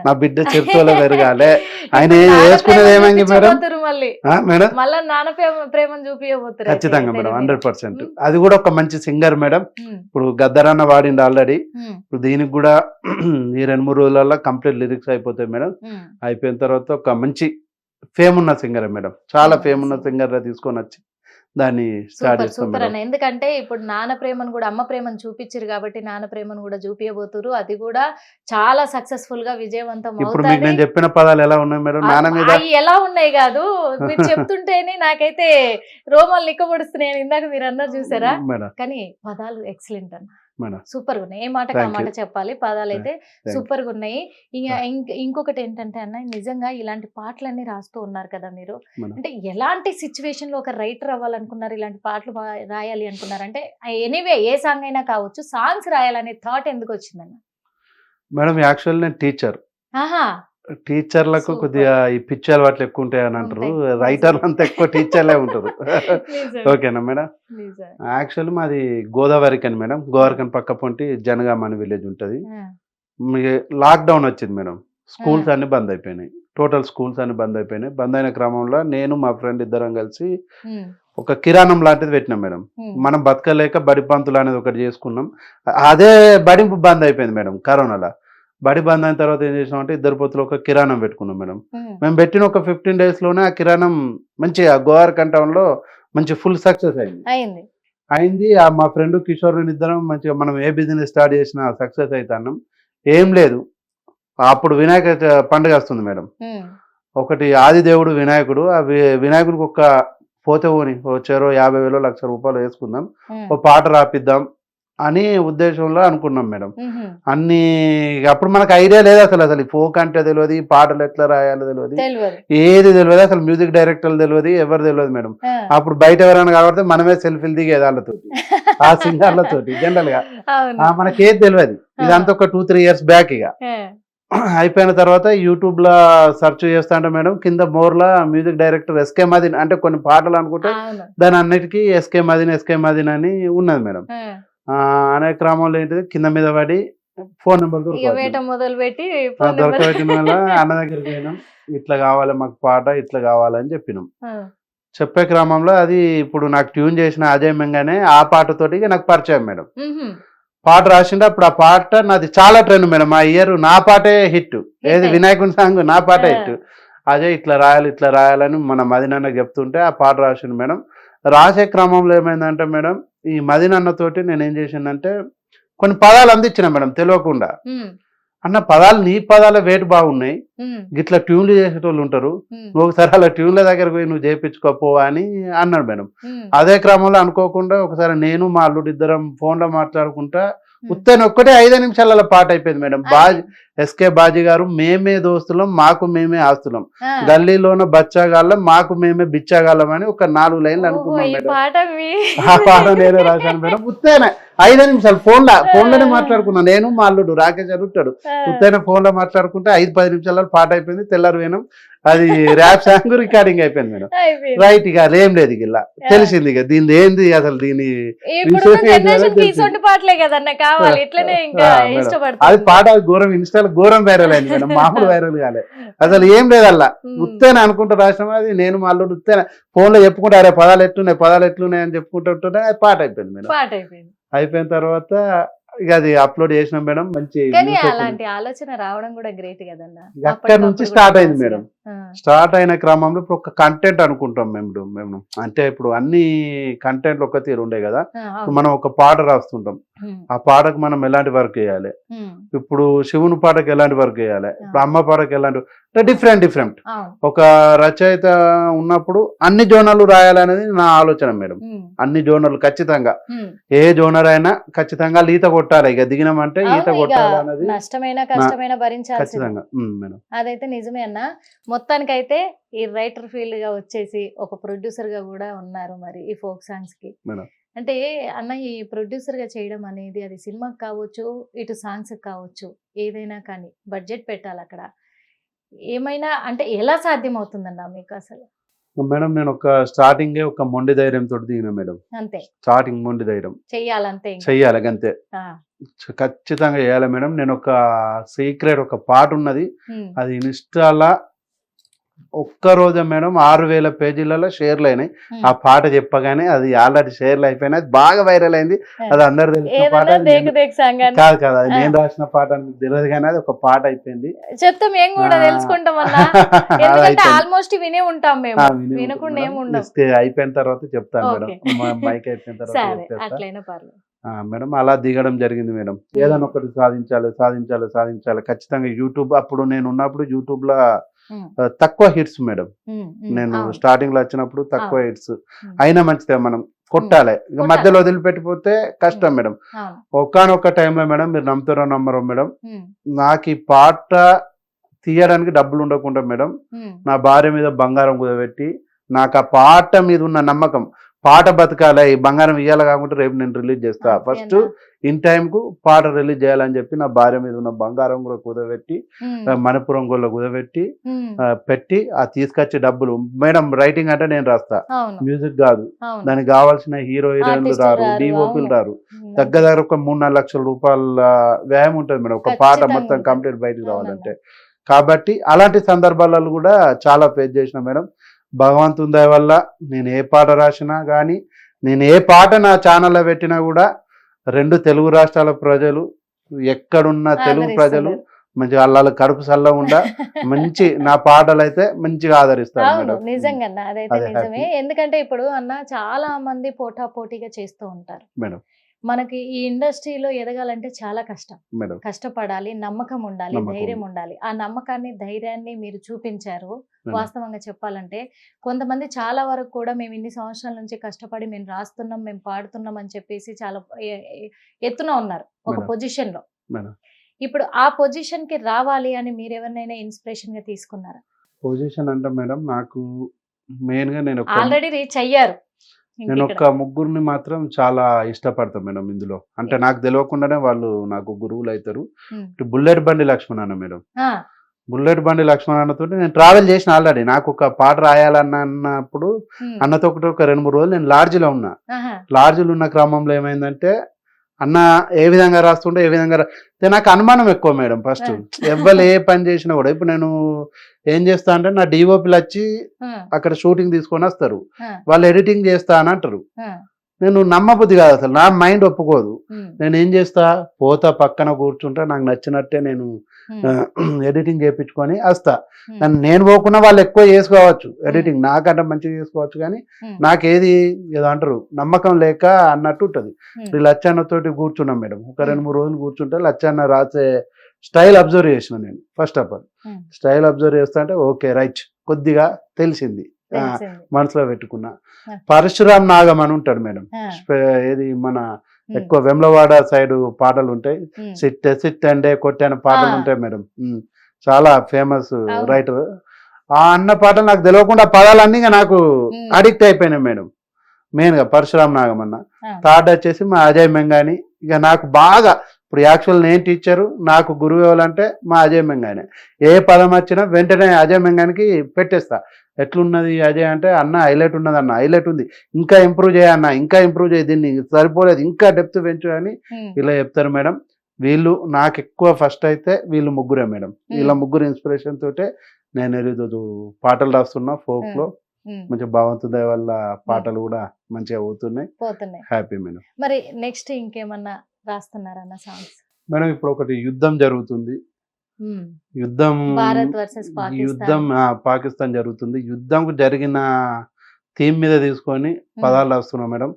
నా బిడ్డ చిరుతోలో పెరగాలి. ఆయన ఇప్పుడు నాన్న వేసుకునేది ప్రేమను ఏమైంది మేడం? చూపించబోతురు మళ్ళీ మేడం మళ్ళా నాన్న ప్రేమను చూపించబోతురు అయితే ఖచ్చితంగా మేడం, తెర మీద. 100%. అది కూడా ఒక మంచి సింగర్ మేడం. ఉమ్, ఇప్పుడు గద్దరన్న వాడిండు ఆల్రెడీ. ఉమ్, ఇప్పుడు దీనికి కూడా ఈ 2-3 రోజులలో కంప్లీట్ లిరిక్స్ అయిపోతాయి మేడం. ఉమ్. అయిపోయిన తర్వాత ఒక మంచి ఫేమ్ ఉన్న సింగర్ మేడం, చాలా Fame ఫేమ్ ఉన్న ఉన్న సింగర్ తీసుకొని వచ్చి దాన్ని స్టార్ట్ సూపర్ చేస్తాం సూపర్ మేడం. అన్న. ఎందుకంటే ఇప్పుడు నాన్న ప్రేమను కూడా అమ్మ ప్రేమను చూపించారు కాబట్టి నాన్న ప్రేమను కూడా చూపించబోతురు. అది కూడా చాలా సక్సెస్ఫుల్ గా విజయవంతం ఇప్పుడు మీకు అవుతుంది. నేను చెప్పిన పదాలు ఎలా ఉన్నాయి మేడం? నాన్న మీద అవి ఎలా ఉన్నాయి కాదు మీరు చెప్తుంటేనే నాకైతే రోమాలు నిక్కబడుస్తున్నాయి. ఇందాక మీరు అన్నారు చూసారా, మేడం కానీ పదాలు ఎక్సలెంట్ అన్న, మేడం సూపర్ గా ఉన్నాయి. ఏ మాటకి ఆ Thank మాట you. చెప్పాలి. పదాలు అయితే you. సూపర్ గా ఉన్నాయి. ఇంకొకటి ఏంటంటే అన్న, నిజంగా ఇలాంటి పాటలన్నీ రాస్తూ ఉన్నారు కదా మీరు. మేడం. అంటే ఎలాంటి సిచ్యువేషన్ లో ఒక రైటర్ అవ్వాలనుకున్నారు, ఇలాంటి పాటలు రాయాలి అనుకున్నారు? అంటే ఎనీవే ఏ సాంగ్ అయినా కావచ్చు, సాంగ్స్ రాయాలనే థాట్ ఎందుకు వచ్చిందన్న? మేడం యాక్చువల్ నేను టీచర్. ఆహా, టీచర్లకు Super. కొద్దిగా ఈ పిచ్చి అలవాట్లు ఎక్కువ ఉంటాయి అని అంటారు. ఉంటాయి. రైటర్లు అంతా ఎక్కువ టీచర్లే ఉంటారు. నిజం, ఓకేనా మేడం? నిజం. యాక్చువల్ మాది గోదావరికని మేడం, గోదావరికని పక్క పొంటి జనగామ అని విలేజ్ ఉంటుంది. ఆ, లాక్డౌన్ వచ్చింది మేడం, స్కూల్స్ అన్ని బంద్ అయిపోయినాయి. టోటల్ స్కూల్స్ అన్ని బంద్ అయిపోయినాయి. బంద్ అయిన క్రమంలో నేను మా ఫ్రెండ్ ఇద్దరం కలిసి ఉమ్, ఒక కిరాణం లాంటిది పెట్టినాం మేడం. ఉమ్, మనం బతకలేక బడి పంతులు అనేది ఒకటి చేసుకున్నాం. అదే బడి బంద్ అయిపోయింది మేడం కరోనాలో. బడి బంద్ అయిన తర్వాత ఏం చేసినామంటే ఇద్దరు పొత్తులు ఒక కిరాణం పెట్టుకున్నాం మేడం. ఉమ్. మేము పెట్టిన ఒక 15 days లోనే ఆ కిరాణం మంచిగా గోదావరికని టౌన్లో మంచి ఫుల్ సక్సెస్ అయింది. అయింది. మా ఫ్రెండ్ కిషోర్ ఇద్దరం మంచిగా మనం ఏ బిజినెస్ స్టార్ట్ చేసినా సక్సెస్ అవుతాన్నాం. ఏం లేదు, అప్పుడు వినాయక పండుగ వస్తుంది మేడం. ఉమ్, ఒకటి ఆదిదేవుడు వినాయకుడు. ఆ వినాయకుడికి ఒక పోతే పోని ఓ చెరో 50,000 1,00,000 రూపాయలు వేసుకుందాం, ఉమ్, ఓ పాట రాపిద్దాం అని ఉద్దేశంలో అనుకున్నాం మేడం. ఉహుం. అన్ని అప్పుడు మనకు ఐడియా లేదు అసలు ఈ ఫోక్ అంటే తెలియదు, ఈ పాటలు ఎట్లా రాయాలో తెలియదు, తెలియదు. ఏది తెలియదు, అసలు మ్యూజిక్ డైరెక్టర్లు తెలియదు, ఎవరు తెలియదు మేడం. ఆ. అప్పుడు బయట ఎవరైనా కాబట్టి మనమే సెల్ఫీలు దిగేది వాళ్ళతో, ఆ సింగర్లతోటి జనరల్ గా. అవును. మనకేది తెలియదు. ఇదంతా ఒక 2-3 years బ్యాక్. ఇక ఆ, అయిపోయిన తర్వాత యూట్యూబ్ లో సెర్చ్ చేస్తా అంటే మేడం కింద మోర్లా మ్యూజిక్ డైరెక్టర్ ఎస్కే మదిన్ అంటే కొన్ని పాటలు అనుకుంటే అవును. దాని అన్నిటికీ ఎస్కే మదిన్ అని ఉన్నది మేడం. ఆ. అనే క్రమంలో ఏంటిది కింద మీద పడి ఫోన్ నెంబర్ ఇక వేట మొదలు పెట్టి phone number- దొరకబెట్టిన వల్ల అన్న దగ్గరికి పోయినాం. ఇట్లా కావాలి మాకు పాట, ఇట్లా కావాలని చెప్పినాం. ఆ, చెప్పే క్రమంలో అది ఇప్పుడు నాకు ట్యూన్ చేసిన అజయ్ మెంగానే ఆ పాటతోటి ఇక నాకు పరిచయం మేడం. ఉహుం. పాట రాసిండే అప్పుడు ఆ పాట నాది చాలా ట్రెండ్ మేడం. ఆ ఇయర్ నా పాటే హిట్. ఏది అయింది. వినాయకుని సాంగ్ నా పాటే ఆ. హిట్. అదే ఇట్లా రాయాలని మన మదినన్న చెప్తుంటే ఆ పాట రాసిండు మేడం. రాసే క్రమంలో ఏమైందంటే మేడం ఈ మదినన్న తోటి నేను ఏం చేసిందంటే కొన్ని పదాలు అందించిన మేడం తెలియకుండా. ఉమ్, అన్న పదాలు నీ పదాల వేటు బాగున్నాయి, ఉమ్, గిట్లా ట్యూన్లు చేసేటోళ్ళు ఉంటారు, ఉమ్, నువ్వు ఒకసారి అలా ట్యూన్ల దగ్గరకు పోయి నువ్వు చేయించుకోపో అని అన్నాడు మేడం. ఉమ్. అదే క్రమంలో అనుకోకుండా ఒకసారి నేను మా అల్లుడు ఇద్దరం ఫోన్లో మాట్లాడుకుంటా ఉత్తని ఒక్కటే 5 నిమిషాల పాట అయిపోయింది మేడం. ఎస్కే బాజీ గారు మేమే దోస్తులం, మాకు మేమే ఆస్తులం, ఆ. గల్లీలోన బచ్చాగాళ్ళం, మాకు మేమే బిచ్చాగాళ్ళం అని ఒక 4 లైన్లు ఓహో, అనుకున్నాం ఈ మేడం. పాట ఆ పాట నేనే రాశాను మేడం. ఉత్తేనే 5 నిమిషాలు ఫోన్లోనే మాట్లాడుకున్నా. నేను మా అల్లుడు రాకేష్ అడుగుతాడు ఉత్తైన ఫోన్లో మాట్లాడుకుంటే 5-10 నిమిషాలలో పాట అయిపోయింది. తెల్లారు పోయినాం, అది ర్యాప్ సాంగ్ రికార్డింగ్ అయిపోయింది మేడం. రైట్. ఇక ఏం లేదు, ఇక ఇలా తెలిసింది ఇక దీని ఏంది అసలు దీని ఇప్పుడు విశేషం ఏంటి జనరేషన్ అనేది తీసుకుంటే పాటలే కదన్న కావాలి, ఇట్లనే ఇంకా మేడం. అది ఇష్టపడతారు. పాట ఘోరం ఇన్స్టాలో ఘోరం వైరల్ అయింది మేడం. మామూలు వైరల్ కాలే అసలు, ఏం లేదు అలా ఉత్తేనే అనుకుంటా రాసిన. అది నేను మా అల్లుడు ఉత్తేనే ఫోన్ లో చెప్పుకుంటే అరే పదాలు ఎట్లున్నాయి అని చెప్పుకుంటుంటే అది పాట అయిపోయింది మేడం. పాట అయిపోయింది. అయిపోయిన తర్వాత ఇక అది అప్లోడ్ చేసినాం మేడం. మంచి కానీ views అలాంటి ఆలోచన రావడం కూడా గ్రేట్ కదన్న. అక్కడి నుంచి స్టార్ట్ అయింది మేడం. స్టార్ట్ అయిన క్రమంలో ఇప్పుడు ఒక కంటెంట్ అనుకుంటాం మేము అంటే ఇప్పుడు అన్ని కంటెంట్లు ఒక తీరు ఉండే కదా. ఇప్పుడు మనం ఒక పాట రాస్తుంటాం, ఆ పాటకు మనం ఎలాంటి వర్క్ చేయాలి, ఇప్పుడు శివుని పాటకు ఎలాంటి వర్క్ చేయాలి, ఇప్పుడు అమ్మ పాటకు ఎలాంటి డిఫరెంట్ ఒక రచయిత ఉన్నప్పుడు అన్ని జోనర్లు రాయాలనేది నా ఆలోచన మేడం. అన్ని జోనర్లు ఖచ్చితంగా, ఏ జోనర్ అయినా ఖచ్చితంగా ఈత కొట్టాలి. ఇక దిగినామంటే ఈత కొట్టాలి అనేది నష్టమైన కష్టమైన భరించాల్సింది. ఖచ్చితంగా మేడం. అదైతే నిజమే అన్న. మొత్తానికైతే ఈ రైటర్ ఫీల్డ్ గా వచ్చేసి ఒక ప్రొడ్యూసర్ గా కూడా ఉన్నారు మరి ఈ ఫోక్ సాంగ్స్ కి. మేడం. అంటే అన్న ఈ ప్రొడ్యూసర్ గా చేయడం అనేది అది సినిమాకి కావచ్చు, ఇటు సాంగ్స్ కావచ్చు, ఏదైనా కానీ బడ్జెట్ పెట్టాలి అక్కడ. ఏమైనా అంటే ఎలా సాధ్యం అవుతుందన్న మీకు అసలు? మేడం నేను స్టార్టింగే ఒక మొండి ధైర్యంతో దిగిన మేడం. అంతే స్టార్టింగ్ మొండి ధైర్యం చెయ్యాలంతే ఇంకా. చెయ్యాలి అంతే, ఆ, ఖచ్చితంగా చేయాలి మేడం. నేను ఒక సీక్రెట్ ఒక పాట ఉన్నది, ఉమ్, అది ఇన్స్టాలా ఒక్క రోజే మేడం 6,000 పేజీలలో షేర్లు అయినాయి. ఉమ్. ఆ పాట చెప్పగానే అది ఆల్రెడీ షేర్లు అయిపోయినాయి, అది బాగా వైరల్ అయింది. అది అందరు తెలిసిన పాట, ఏదన్నా అది దేకు నేను- దేకు సాంగ్ అని కాదు కాదు అది నేను రాసిన పాట అని మీకు తెలియదు, కానీ అది ఒక పాట అయిపోయింది. చెప్తే మేము కూడా ఆ. తెలుసుకుంటాం అన్నా. అది ఎందుకంటే అయిపోయింది. ఆల్మోస్ట్ వినే ఉంటాం మేము. ఆ, విని వినకుండా ఉంటుంది ఏమి మేడం. ఉండవు. నెక్స్ట్ అయిపోయిన తర్వాత చెప్తాను మేడం, ఓకే. మైక్ అయిపోయిన తర్వాత సరే చెప్పేస్తా. అట్లయినా పర్లేదు. మేడం అలా దిగడం జరిగింది మేడం. ఏదైనా ఒకటి సాధించాలి సాధించాలి సాధించాలి ఖచ్చితంగా. యూట్యూబ్ అప్పుడు నేను ఉన్నప్పుడు యూట్యూబ్ లో ఉమ్, తక్కువ హిట్స్ మేడం. ఉమ్, ఉమ్, నేను అవును. స్టార్టింగ్ లో వచ్చినప్పుడు తక్కువ అవును. హిట్స్ ఉమ్. అయినా మంచిదే, మనం కొట్టాలి. ఇక కొట్టాలి. మధ్యలో వదిలిపెట్టిపోతే కష్టం మేడం. అవును. ఒకానొక టైంలో మేడం, మీరు నమ్ముతారో నమ్మరో మేడం, ఉమ్, నాకు ఈ పాట తీయడానికి డబ్బులు ఉండకుండా మేడం, ఉమ్, నా భార్య మీద బంగారం కుదబెట్టి, నాకు ఆ పాట మీద ఉన్న నమ్మకం, పాట బతకాలి, ఈ బంగారం ఇయ్యాలి కాకుండా రేపు నేను రిలీజ్ చేస్తా, ఫస్ట్ అంతేనా? ఇన్ టైం కు పాట రిలీజ్ చేయాలని చెప్పి నా భార్య మీద ఉన్న బంగారం కూడా కుదబెట్టి, ఉమ్, మణిపురం గోళ్ళ కుదబెట్టి ఉమ్, పెట్టి ఆ తీసుకొచ్చే డబ్బులు మేడం. రైటింగ్ అంటే నేను రాస్తా, అవును మ్యూజిక్ కాదు. అవును. దానికి కావాల్సిన హీరో హీరోయిన్లు ఆర్టిస్టులు రారు, రారు, డిఓపీలు అవును. రారు. ఉమ్, దగ్గర దగ్గర ఒక 3-4 లక్షల రూపాయల వ్యయం ఉంటుంది మేడం, ఒక పాట ఖచ్చితంగా మొత్తం ఉంటుంది. కంప్లీట్ బయటకు అవునన్నా. రావాలంటే. కాబట్టి అలాంటి సందర్భాలలో కూడా చాలా ఫేస్ చేసిన మేడం. భగవంతుని దయ వల్ల నేను ఏ పాట రాసినా కానీ, నేను ఏ పాట నా ఛానల్లో పెట్టినా కూడా 2 తెలుగు రాష్ట్రాల ప్రజలు, ఎక్కడున్న తెలుగు ప్రజలు ఆదరిస్తున్నారు. మంచిగా వాళ్ళ కడుపు చల్లగా ఉండ మంచి నా పాటలు అయితే మంచిగా ఆదరిస్తారు అవును మేడం. నిజంగా అన్న, అదైతే అదే నిజమే. హ్యాపీ ఎందుకంటే ఇప్పుడు అన్న చాలా మంది పోటాపోటీగా చేస్తూ ఉంటారు. మేడం. మనకి ఈ ఇండస్ట్రీలో ఎదగాలంటే చాలా కష్టం. మేడం కష్టపడాలి, నమ్మకం ఉండాలి, నమ్మకం ధైర్యం ఉండాలి. ఆ నమ్మకాన్ని ధైర్యాన్ని మీరు చూపించారు. మేడం. వాస్తవంగా చెప్పాలంటే కొంతమంది చాలా వరకు కూడా మేము ఇన్ని సంవత్సరాల నుంచి కష్టపడి మేము రాస్తున్నాం, మేము పాడుతున్నాం అని చెప్పేసి చాలా ఎత్తున ఉన్నారు ఒక మేడం. పొజిషన్ లో. మేడం ఇప్పుడు ఆ పొజిషన్ కి రావాలి అని మీరు ఎవరినైనా ఇన్స్పిరేషన్ గా తీసుకున్నారా? పొజిషన్ అంటే మేడం, నాకు మెయిన్ గా నేను ఆల్రెడీ రీచ్ అయ్యారు. నేను ఒక ముగ్గురిని మాత్రం చాలా ఇష్టపడతాను మేడం ఇందులో. అంటే నాకు తెలియకుండానే వాళ్ళు నాకు గురువులు అవుతారు. బుల్లెట్ బండి లక్ష్మణ్ అన్న మేడం. బుల్లెట్ బండి లక్ష్మణ్ అన్నతో నేను ట్రావెల్ చేసిన ఆల్రెడీ. నాకు ఒక పాట రాయాలన్నప్పుడు అన్నతో ఒకటి ఒక 2-3 రోజులు నేను లాడ్జిలో ఉన్నా. లాడ్జిలో ఉన్న క్రమంలో ఏమైందంటే, అన్న ఏ విధంగా రాస్తుంటే ఏ విధంగా నాకు అనుమానం ఎక్కువ మేడం. ఫస్ట్ ఎవ్వరు ఏ పని చేసినా కూడా, ఇప్పుడు నేను ఏం చేస్తా అంటే, నా డిఓపీలు వచ్చి అక్కడ షూటింగ్ తీసుకొని వస్తారు, వాళ్ళు ఎడిటింగ్ చేస్తా అని అంటారు. నేను నమ్మబుద్ధి కాదు, అసలు నా మైండ్ ఒప్పుకోదు. నేను ఏం చేస్తా, పోతా పక్కన కూర్చుంటా, నాకు నచ్చినట్టే నేను ఎడిటింగ్ చేయించుకొని వస్తా. నేను పోకుండా వాళ్ళు ఎక్కువ చేసుకోవచ్చు ఎడిటింగ్, నాకంటే మంచిగా చేసుకోవచ్చు. కానీ నాకేది ఏదో అంటారు నమ్మకం లేక అన్నట్టు ఉంటుంది. లచ్చన్నతోటి కూర్చున్నాం మేడం, ఒక 2-3 రోజులు కూర్చుంటే లచ్చన్న రాసే స్టైల్ అబ్జర్వ్ చేసిన నేను. First of all style observe చేస్తా అంటే ఓకే రైట్, కొద్దిగా తెలిసింది, మనసులో పెట్టుకున్నా. పరశురామ్ నాగం అని ఉంటాడు మేడం, ఏది మన ఎక్కువ వెమ్లవాడ సైడ్ పాటలు ఉంటాయి, సిట్ అంటే కొట్టాన పాటలు ఉంటాయి మేడం. చాలా ఫేమస్ రైటర్. ఆ అన్న పాటలు నాకు తెలియకుండా పదాలన్నీ నాకు అడిక్ట్ అయిపోయినాయి మేడం. మెయిన్ గా పరశురామ్ నాగం అన్న. థర్డ్ వచ్చేసి మా అజయ్ మెంగాని. ఇక నాకు బాగా ఇప్పుడు యాక్చువల్ నేను టీచరు, నాకు గురువు ఎవరంటే మా అజయ్ మెంగానే. ఏ పదం వచ్చినా వెంటనే అజయ్ మెంగానికి పెట్టేస్తా. ఎట్లున్నది అజయ్ అంటే, అన్న హైలైట్ ఉన్నది, అన్న హైలైట్ ఉంది, ఇంకా ఇంప్రూవ్ చేయన్న, ఇంకా ఇంప్రూవ్ చేయ, దీన్ని సరిపోలేదు, ఇంకా డెప్త్ పెంచు అని ఇలా చెప్తారు మేడం. వీళ్ళు నాకు ఎక్కువ ఫస్ట్ అయితే వీళ్ళు ముగ్గురే మేడం. వీళ్ళ ముగ్గురు ఇన్స్పిరేషన్ తోటే నేను ఈరోజు పాటలు రాస్తున్నా ఫోక్ లో. మంచిగా భగవంతుడి దయ వల్ల పాటలు కూడా మంచిగా అవుతున్నాయి. Happy madam. మరి నెక్స్ట్ ఇంకేమన్నా రాస్తున్నారన్న సాంగ్స్? మేడం ఇప్పుడు ఒకటి యుద్ధం జరుగుతుంది, యుద్ధం భారత్ వర్సెస్ యుద్ధం పాకిస్తాన్ జరుగుతుంది. యుద్ధం జరిగిన థీమ్ మీద తీసుకొని పదాలు రాస్తున్నాం మేడం.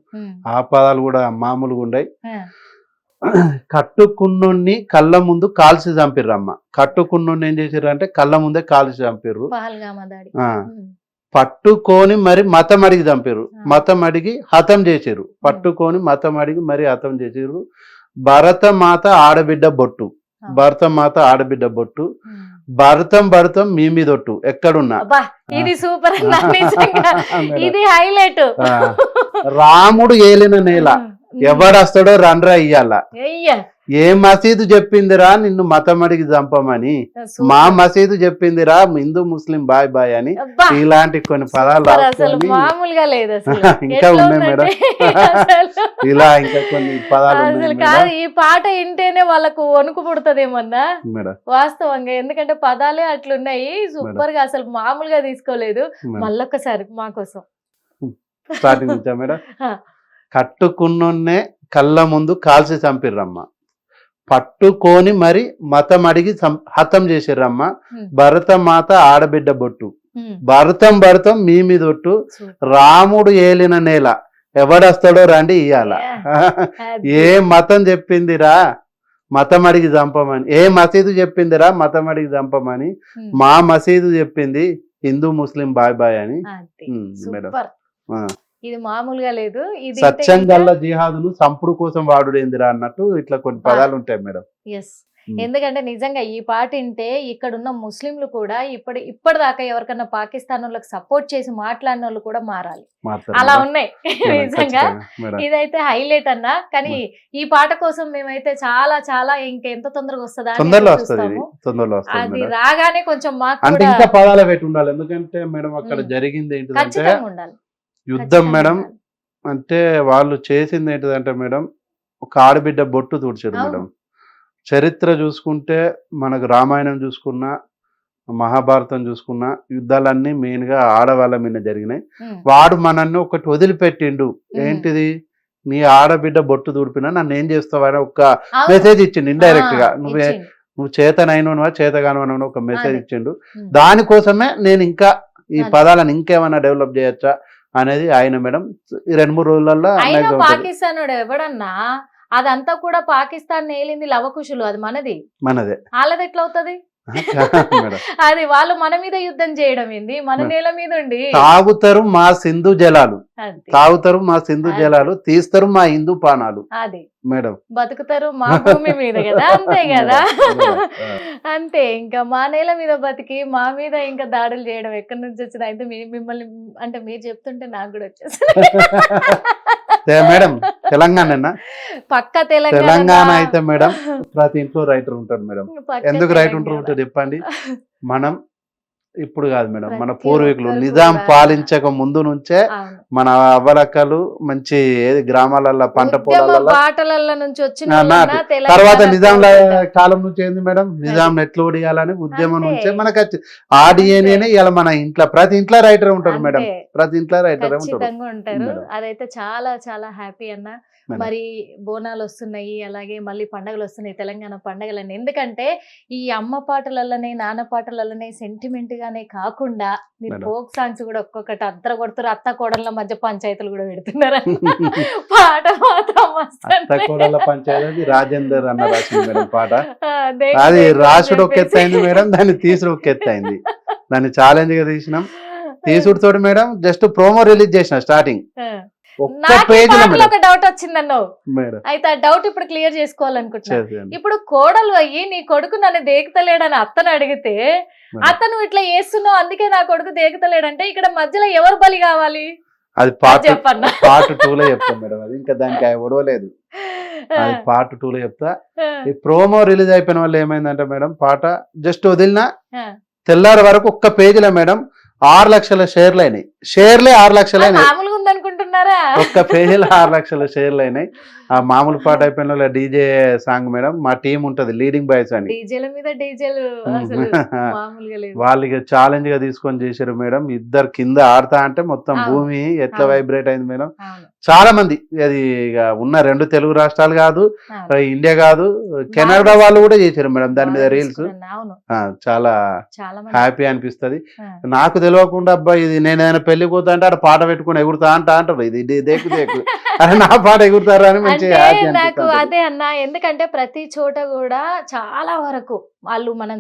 ఆ పదాలు కూడా మామూలుగా ఉన్నాయి. కట్టుకున్నోన్ని కళ్ళ ముందు కాల్చి చంపిర్రు అమ్మ. కట్టుకున్నోన్ని ఏం చేసారు అంటే కళ్ళ ముందే కాల్చి చంపిర్రు. పట్టుకొని మరి మతం అడిగి చంపారు, మతం అడిగి హతం చేసారు. పట్టుకొని మతం అడిగి మరి హతం చేసారు. భరత మాత ఆడబిడ్డ బొట్టు, భరత మాత ఆడబిడ్డ బొట్టు, భరతం భరతం మీ మీదొట్టు ఎక్కడున్నా. ఇది సూపర్, ఇది హైలైట్. రాముడు ఏలిన నేల ఎవడొస్తాడో రండ్రా ఇయ్యాల. ఏ మసీదు చెప్పిందిరా నిన్ను మతం అడిగి చంపమని, సూపర్. మా మసీదు చెప్పిందిరా హిందూ ముస్లిం బాయ్ బాయ్ అని. అబ్బా, ఇలాంటి కొన్ని పదాలు సూపర్, అసలు రాసుకొని మామూలుగా లేదు అసలు. ఇంకా ఎట్లా ఉన్నాయి మేడం. ఉందంటే అసలు ఇలా ఇంకా కొన్ని పదాలు అసలు ఉన్నాయి కాదు, మేడం. ఈ పాట వింటేనే వాళ్ళకు వణుకు పుడుతుందేమన్నా మేడం వాస్తవంగా, ఎందుకంటే పదాలే అట్లున్నాయి. సూపర్ గా అసలు మామూలుగా తీసుకోలేదు. మేడం. మళ్ళొక్కసారి మా కోసం. స్టార్టింగ్ నుంచా మేడం? ఆ. కట్టుకున్నోన్నే కళ్ళ ముందు కాల్చి చంపిర్రమ్మ, పట్టుకొని మరి మతం అడిగి హతం చేసిర్రమ్మ, ఉమ్, భరత మాత ఆడబిడ్డ బొట్టు, ఉమ్, భరతం భరతం మీ మీదొట్టు, సూపర్. రాముడు ఏలిన నేల ఎవడొస్తాడో రండి ఇయ్యాల. అది. ఏ మతం చెప్పిందిరా మతం అడిగి చంపమని, ఏ మసీదు చెప్పిందిరా మతం అడిగి చంపమని, ఉమ్, మా మసీదు చెప్పింది హిందూ ముస్లిం బాయ్ బాయ్ అని. అది. Madam super. ఆ. ఇది మామూలుగా లేదు. ఇది సత్యంగల్ల జిహాదును సంపుడు కోసం వాడుడేందిరా అన్నట్టు ఇట్లా కొన్ని పదాలు ఉంటాయి మేడం. ఎస్, ఎందుకంటే నిజంగా ఈ పాట వింటే ఇక్కడున్న ముస్లింలు కూడా ఇప్పటిదాకా ఎవరికన్నా పాకిస్తాన్ వాళ్ళకి సపోర్ట్ చేసి మాట్లాడిన వాళ్ళు కూడా మారాలి. మాట్లాడు అలా మేడం. ఉన్నాయి మేడం, నిజంగా. ఖచ్చితంగా మేడం. ఇదైతే హైలైట్ అన్నా. కానీ ఈ పాట కోసం మేమైతే చాలా చాలా ఇంకెంత తొందరగా వస్తుందా అని తొందరలో ఎదురు వస్తుంది ఇది, చూస్తాము. తొందరలో వస్తుంది అది మేడం. రాగానే కొంచెం మాకు అంటే కూడా ఇంకా పదాలు పెట్టి ఉండాలి, ఎందుకంటే మేడం అక్కడ ఉమ్. జరిగింది ఏంటిదంటే ఖచ్చితంగా ఉండాలి. యుద్ధం ఖచ్చితంగా మేడం. ఉండాలి. అంటే వాళ్ళు చేసింది ఏంటిదంటే మేడం ఒక ఆడబిడ్డ బొట్టు తుడిచారు అవును. మేడం. చరిత్ర చూసుకుంటే మనకు రామాయణం చూసుకున్నా, మహాభారతం చూసుకున్నా, యుద్ధాలన్నీ మెయిన్ గా ఆడవాళ్ళ మీద జరిగినాయి. ఉమ్, వాడు మనల్ని ఒకటి వదిలిపెట్టిండు. ఉమ్. ఏంటిది? నీ ఆడబిడ్డ బొట్టు తుడిపినా నన్ను ఏం చేస్తావు అని ఒక అవును. మెసేజ్ ఇచ్చిండు ఇండైరెక్ట్ గా. ఆ, నువ్వే ఇచ్చిండు. నువ్వు చేతనైనవా చేతగానవా ఒక మెసేజ్ అదే. ఇచ్చిండు. ఉమ్. దానికోసమే నేను ఇంకా ఈ అదే. పదాలను ఇంకేమైనా డెవలప్ చేయొచ్చా అనేది ఆయన మేడం ఈ 2-3 రోజులలో అయినా అన్నయ్య అవుతుంది. పాకిస్తాన్ ఎవడన్నా అదంతా కూడా పాకిస్తాన్ నేలింది లవకుశులు, అది మనది. మనదే వాళ్ళది ఎట్లా అవుతది? మేడం. అది వాళ్ళు మన మీద యుద్ధం చేయడం ఏంది, మన మేడం. నేల మీద ఉండి. తాగుతారు మా సింధు జలాలు, అది తాగుతారు మా సింధు అది. జలాలు, తీస్తారు మా హిందూ పానాలు. అది మేడం బతుకుతారు మా భూమి మీద కదా, అంతే కదా. మేడం. అంతే, ఇంకా మా నేల మీద బతికి మా మీద ఇంకా దాడులు చేయడం ఎక్కడి నుంచి వచ్చింది? అయితే మిమ్మల్ని అంటే మీరు చెప్తుంటే నాకు కూడా వచ్చేసింది. మేడం తెలంగాణ పక్క తెలంగాణ అయితే మేడం ప్రతి ఇంట్లో రైటర్ ఉంటాడు మేడం. ఎందుకు రైటర్ ఉంటారు చెప్పండి. మనం ఇప్పుడు కాదు మేడం, మన ప్రతి పూర్వీకులు ఒక్కరు నిజాం కూడా. పాలించక ముందు నుంచే మన అవ్వలక్కలు మంచి ఏది గ్రామాలలో పంట పొలాలలో బాటల నుంచి వచ్చిన నాటు. వాళ్ళన్నా తెలంగాణ తర్వాత నిజాంల పోరాటం. కాలం నుంచి ఏంది మేడం, నిజాం ఎట్లు ఒడియాలని ఉద్యమం అంతే. నుంచే మనకు ఆ డిఎన్ఏనే ఇలా మన ఇంట్లో ప్రతి ఇంట్లో రైటర్ ఉంటారు మేడం. అంతే. ప్రతి ఇంట్లో రైటర్ ఉంటారు ఖచ్చితంగా ఉంటారు. మేడం. అదైతే చాలా చాలా హ్యాపీ అన్న. మేడం. మరి బోనాలు వస్తున్నాయి, అలాగే మళ్ళీ పండగలు వస్తున్నాయి, తెలంగాణ పండగలని. ఎందుకంటే ఈ అమ్మ పాటలలోనే నాన్న పాటలలోనే సెంటిమెంట్ గానే కాకుండా మీరు మేడం. ఫోక్ సాంగ్స్ కూడా ఒక్కొక్కటి అద్దర కొడుతారు. అత్త కోడళ్ళ మధ్య పంచాయతీలు కూడా పెడుతున్నారు. పాట మాత్రం మస్తు అత్త కోడల పంచాయతీ రాజేందర్ అన్న రాసింది మేడం పాట. ఆ, దేకు అది దేకు అని రాసుడు ఒక ఎత్తు చెప్పేసి. అయింది మేడం, దాన్ని తీసుడు ఒక ఎత్తు అయింది. దాన్ని ఛాలెంజ్ గా తీసినాం. తీసుడు తోటి మేడం జస్ట్ ప్రోమో రిలీజ్ చేసిన స్టార్టింగ్ ఆ. ఒక్క నాకు ఈ పేజ్ లో పాటలో మేడం. ఒక డౌట్ వచ్చిందన్నావు. మేడం అయితే ఆ డౌట్ ఇప్పుడు క్లియర్ చేసుకోవాలనుకుంటున్నా. చేసేయండి. ఇప్పుడు కోడలు అయ్యి నీ కొడుకు నన్ను దేకుతలేడని అత్తను అడిగితే, అతను ఇట్లా చేస్తున్నావు అందుకే నా కొడుకు దేకుతలేడంటే ఇక్కడ మధ్యలో ఎవరు బలి కావాలి? అది పార్ట్ చెప్పన్నా. పార్ట్ 2 లో చెప్తాం మేడం. అది ఇంకా దానికి ఒడవలేదు. అది పార్ట్ 2 లో చెప్తా. ఈ ప్రోమో రిలీజ్ అయిపోయిన వల్ల ఏమైందంటే మేడం, పాట జస్ట్ వదిలినా తెల్లారి వరకు ఒక్క పేజీలో మేడం 6 లక్షల షేర్లు అయినాయి. షేర్లే 6 లక్షలు అయినాయి. మామూలుగా ఉందనుకుంటున్నారా? ఒక్క పేజీలో 6 లక్షల షేర్లు అయినాయి. ఆ మామూలు పాట అయిపోయిన డీజే సాంగ్ మేడం. మా టీం ఉంటది లీడింగ్ బాయ్స్ అని, డీజేల మీద డీజేలు అసలు మామూలుగా లేదు. వాళ్ళకి ఛాలెంజ్ గా తీసుకొని చేశారు మేడం. ఇద్దరు కింద ఆడతా అంటే మొత్తం అవును. భూమి ఎట్లా అవును. వైబ్రేట్ అయింది మేడం. అవును. చాలా మంది అది ఇక ఉన్న 2 తెలుగు రాష్ట్రాలు కాదు, అవును. ఇండియా కాదు, కెనడా వాళ్ళు కూడా చేశారు మేడం దాని మీద బాగా రీల్స్. తీసుకున్నాను. అవును, చాలా చాలా మంది. హ్యాపీ అనిపిస్తది. ఆ. నాకు తెలియకుండా అబ్బా ఇది నేను ఏదైనా పెళ్లి పోతా అంటే ఆడ పాట పెట్టుకుని ఎగురుతా అంటారు. ఇది దేకు దేకు అరే నా పాట ఎగురుతారా అని మంచి అంటే హ్యాపీ నాకు అనిపిస్తుంది. అదే అన్న, ఎందుకంటే ప్రతి చోట కూడా చాలా వరకు వాళ్ళు మనం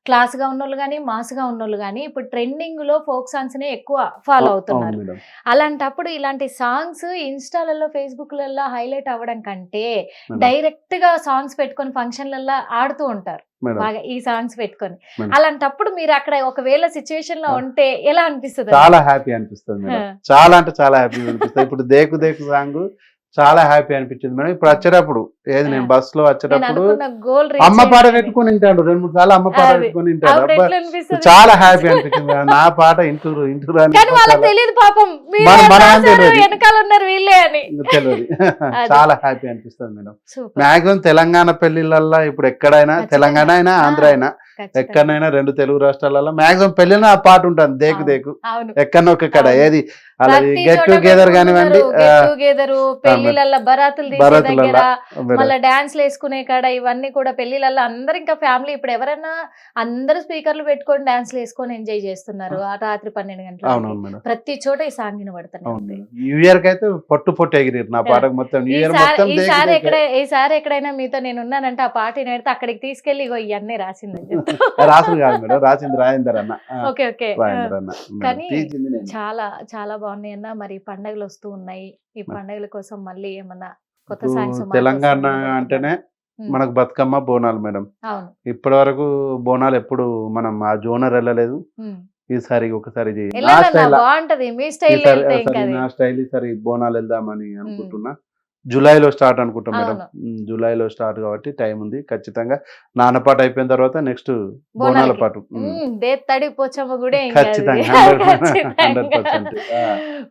క్లాస్ గా ఉన్నోళ్ళు కానీ మాస్ గా ఉన్నోళ్ళు కానీ ఇప్పుడు ట్రెండింగ్ లో ఫోక్ సాంగ్స్ నే ఎక్కువ ఫాలో అవుతున్నారు. అవును మేడం. అలాంటప్పుడు ఇలాంటి సాంగ్స్ ఇన్స్టాలలో ఫేస్బుక్లలో హైలైట్ అవ్వడం కంటే మేడం. డైరెక్ట్ గా సాంగ్స్ పెట్టుకొని ఫంక్షన్లలో ఆడుతూ ఉంటారు మేడం. బాగా ఈ సాంగ్స్ పెట్టుకొని. మేడం. అలాంటప్పుడు మీరు అక్కడ ఒకవేళ సిచ్యువేషన్ లో ఉంటే ఎలా అనిపిస్తుంది? చాలా హ్యాపీ అనిపిస్తుంది మేడం. చాలా అంటే చాలా హ్యాపీ అనిపిస్తుంది. ఇప్పుడు దేకు దేకు సాంగ్ చాలా హ్యాపీ అనిపించింది మేడం. ఇప్పుడు వచ్చేటప్పుడు ఏది నేను బస్ లో నేను వచ్చేటప్పుడు అనుకున్న గోల్ అమ్మ పాట పెట్టుకుని వింటాడు, 2-3 సార్లు అమ్మ పాట అది. పెట్టుకుని వింటాడు. అప్పుడు అబ్బా, ఎట్లా అనిపిస్తుంది? చాలా హ్యాపీ అనిపించింది మేడం. నా పాట ఇంటూరు అని కానీ వాళ్ళకి తెలియదు పాపం మీరే మనం రాశారు, తెలియదు. వెనకాల ఉన్నారు వీళ్ళే అని. తెలియదు. అది. చాలా హ్యాపీ అనిపిస్తుంది మేడం. సూపర్. మాక్సిమం తెలంగాణ పెళ్లిళ్ళల్లో ఇప్పుడు ఎక్కడైనా, ఖచ్చితంగా. తెలంగాణ అయినా ఆంధ్ర అయినా ఖచ్చితంగా. ఎక్కడైనా 2 తెలుగు రాష్ట్రాలలో మాక్సిమం పెళ్లిలో ఆ పాట ఉంటుంది, దేకు అవును. దేకు అవును. ఎక్కడో ఒక కడ అవును. ఏది అలా ప్రతి గెట్ చోట టుగెదర్ కానివ్వండి, get together, పెళ్లిళ్ళల్లో బరాతులు తీసే బరాతులల్లో దగ్గర, మేడం. మళ్ళీ డాన్స్లు వేసుకునే కాడ, ఇవన్నీ కూడా పెళ్లిళ్ళల్లో అందరు ఇంకా ఫ్యామిలీ ఇప్పుడు ఎవరైనా అందరూ స్పీకర్లు పెట్టుకొని డాన్స్లు వేసుకొని ఎంజాయ్ చేస్తున్నారు ఆ రాత్రి 12 గంటల అవునవును మేడం. ప్రతి చోట ఈ సాంగ్ వినబడుతూనే అవును ఉంది. మేడం. న్యూ ఇయర్ కి అయితే పొట్టు ఎగిరి నా పాటకు మొత్తం న్యూ ఇయర్ మొత్తం దేకు దేకే. ఈసారి ఎక్కడైనా మీతో నేను ఉన్నానంటే ఆ పాట నేడితే అక్కడికి తీసుకెళ్లి ఇగో ఇవన్నీ రాసిందని చెప్తా. రాసుడు కాదు మేడం, రాసింది రాజేందర్ అన్న. Okay okay. రాజేందర్ అన్న మేడం. కానీ తీసింది నేను. చాలా చాలా బాగున్నాయి అన్న. మరి పండగలు వస్తూ ఉన్నాయి, ఈ పండగల కోసం మళ్ళీ ఏమన్నా కొత్త ఇప్పుడు సాంగ్స్ తెలంగాణ అంటేనే మనకు బతుకమ్మ బోనాలు మేడం. అవును. ఇప్పటి వరకు బోనాలు ఎప్పుడు మనం ఆ జోనర్ వెళ్ళలేదు. ఉమ్. ఈసారి ఒకసారి నా వెళ్ళాలన్నా స్టైల్ బాగుంటది మీ స్టైల్ ఈసారి వెళ్తే ఇంకా ఈసారి అది. నా స్టైల్ ఈసారి బోనాలు వెళ్దామని అనుకుంటున్నా. జూలైలో స్టార్ట్ అనుకుంటాం మేడం. అవును. జూలైలో స్టార్ట్ కాబట్టి టైం ఉంది. ఖచ్చితంగా నాన్నపాట అయిపోయిన తర్వాత నెక్స్ట్ బోనాల బోనాలకి. పాటు. దేత్తడి పోచమ్మ కూడా ఇంకా అది. ఖచ్చితంగా 100%.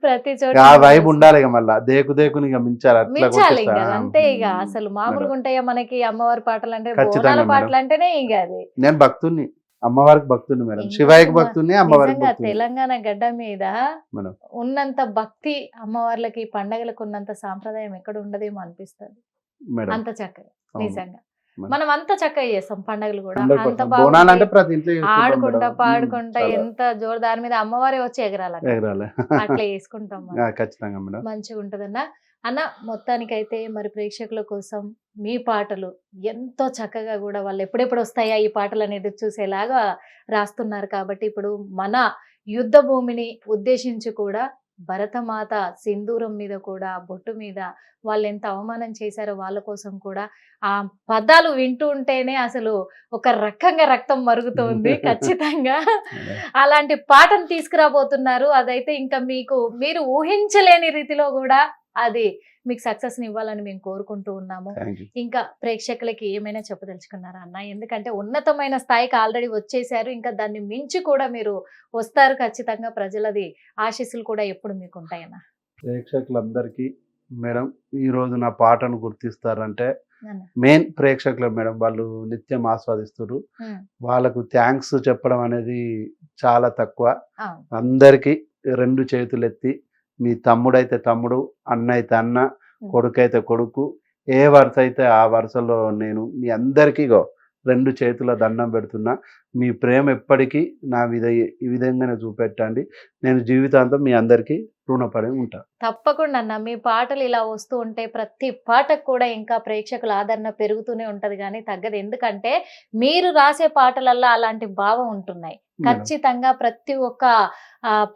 ప్రతి చోట ఆ వైబ్ ఉండాలి ఇక మళ్ళా దేకు దేకుని ఇక మించాలి అట్లా మించాలి కొట్టేస్తా. ఇంకా అంతే. ఇక అసలు మామూలుగా ఉంటాయా మనకి అమ్మవారి పాటలు అంటే? ఖచ్చితంగా బోనాల మేడం. పాటలు అంటేనే ఇంకా అది. నేను భక్తుని, అమ్మవారికి భక్తుని మేడం. ఇంకా శివాయికి భక్తుని, అమ్మవారికి నిజంగా భక్తుని తెలంగాణ గడ్డ మీద మేడం. ఉన్నంత భక్తి అమ్మవార్లకి పండగలకు ఉన్నంత సాంప్రదాయం ఎక్కడ ఉండదేమో అనిపిస్తుంది. మేడం అంత చక్కగా అవును. నిజంగా మేడం. మనం అంత చక్కగా చేస్తాం పండగలు కూడా. 100%. అంత బోనాలు అంటే బాగుంటాయి. ప్రతి ఇంట్లో చేసుకుంటాం ఆడుకుంటా మేడం. పాడుకుంటా చాలా ఎంత జోరు, దాని మీద అమ్మవారే వచ్చి ఎగరాలి ఎగరాలి. అట్లా వేసుకుంటాం మనం. ఖచ్చితంగా మేడం. మంచిగా ఉంటదన్న. అన్న మొత్తానికైతే మరి ప్రేక్షకుల కోసం మీ పాటలు ఎంతో చక్కగా కూడా వాళ్ళు ఎప్పుడెప్పుడు వస్తాయా ఈ పాటలు అనేది చూసేలాగా రాస్తున్నారు. కాబట్టి ఇప్పుడు మన యుద్ధ భూమిని ఉద్దేశించి కూడా భరతమాత సింధూరం మీద కూడా, బొట్టు మీద వాళ్ళు ఎంత అవమానం చేశారో వాళ్ళ కోసం కూడా ఆ పదాలు వింటూ ఉంటేనే అసలు ఒక రకంగా రక్తం మరుగుతుంది. ఖచ్చితంగా అలాంటి పాటను తీసుకురాబోతున్నారు. అదైతే ఇంకా మీరు ఊహించలేని రీతిలో కూడా అది మీకు సక్సెస్ ని ఇవ్వాలని మేము కోరుకుంటూ ఉన్నాము. Thank you. ఇంకా ప్రేక్షకులకి ఏమైనా చెప్పదలుచుకున్నారా అన్న? ఎందుకంటే ఉన్నతమైన స్థాయికి ఆల్రెడీ వచ్చేసారు, ఇంకా దాన్ని మించి కూడా మీరు వస్తారు ఖచ్చితంగా. ప్రజలది ఆశీస్సులు కూడా ఎప్పుడు మీకు ఉంటాయన్న. ప్రేక్షకులందరికీ మేడం ఈ రోజు నా పాటను గుర్తిస్తారంటే అన్న. మెయిన్ ప్రేక్షకులు మేడం. వాళ్ళు నిత్యం ఆస్వాదిస్తారు. ఉమ్. వాళ్ళకు థ్యాంక్స్ చెప్పడం అనేది చాలా తక్కువ. అవును. అందరికీ 2 చేతులు ఎత్తి, మీ తమ్ముడైతే తమ్ముడు, అన్న అయితే అన్న, కొడుకు అయితే కొడుకు, ఏ వరుస అయితే ఆ వరుసలో నేను మీ అందరికీ 2 చేతుల దండం పెడుతున్నా. మీ ప్రేమ ఎప్పటికీ నా ఈ విధంగానే చూపెట్టండి. నేను జీవితాంతం మీ అందరికీ రుణపడి ఉంటా. తప్పకుండా అన్న. మీ పాటలు ఇలా వస్తూ ఉంటే ప్రతి పాటకు కూడా ఇంకా ప్రేక్షకుల ఆదరణ పెరుగుతూనే ఉంటది కానీ తగ్గదు. ఎందుకంటే మీరు రాసే పాటలల్లో అలాంటి భావం ఉంటున్నాయి. ఖచ్చితంగా ప్రతి ఒక్క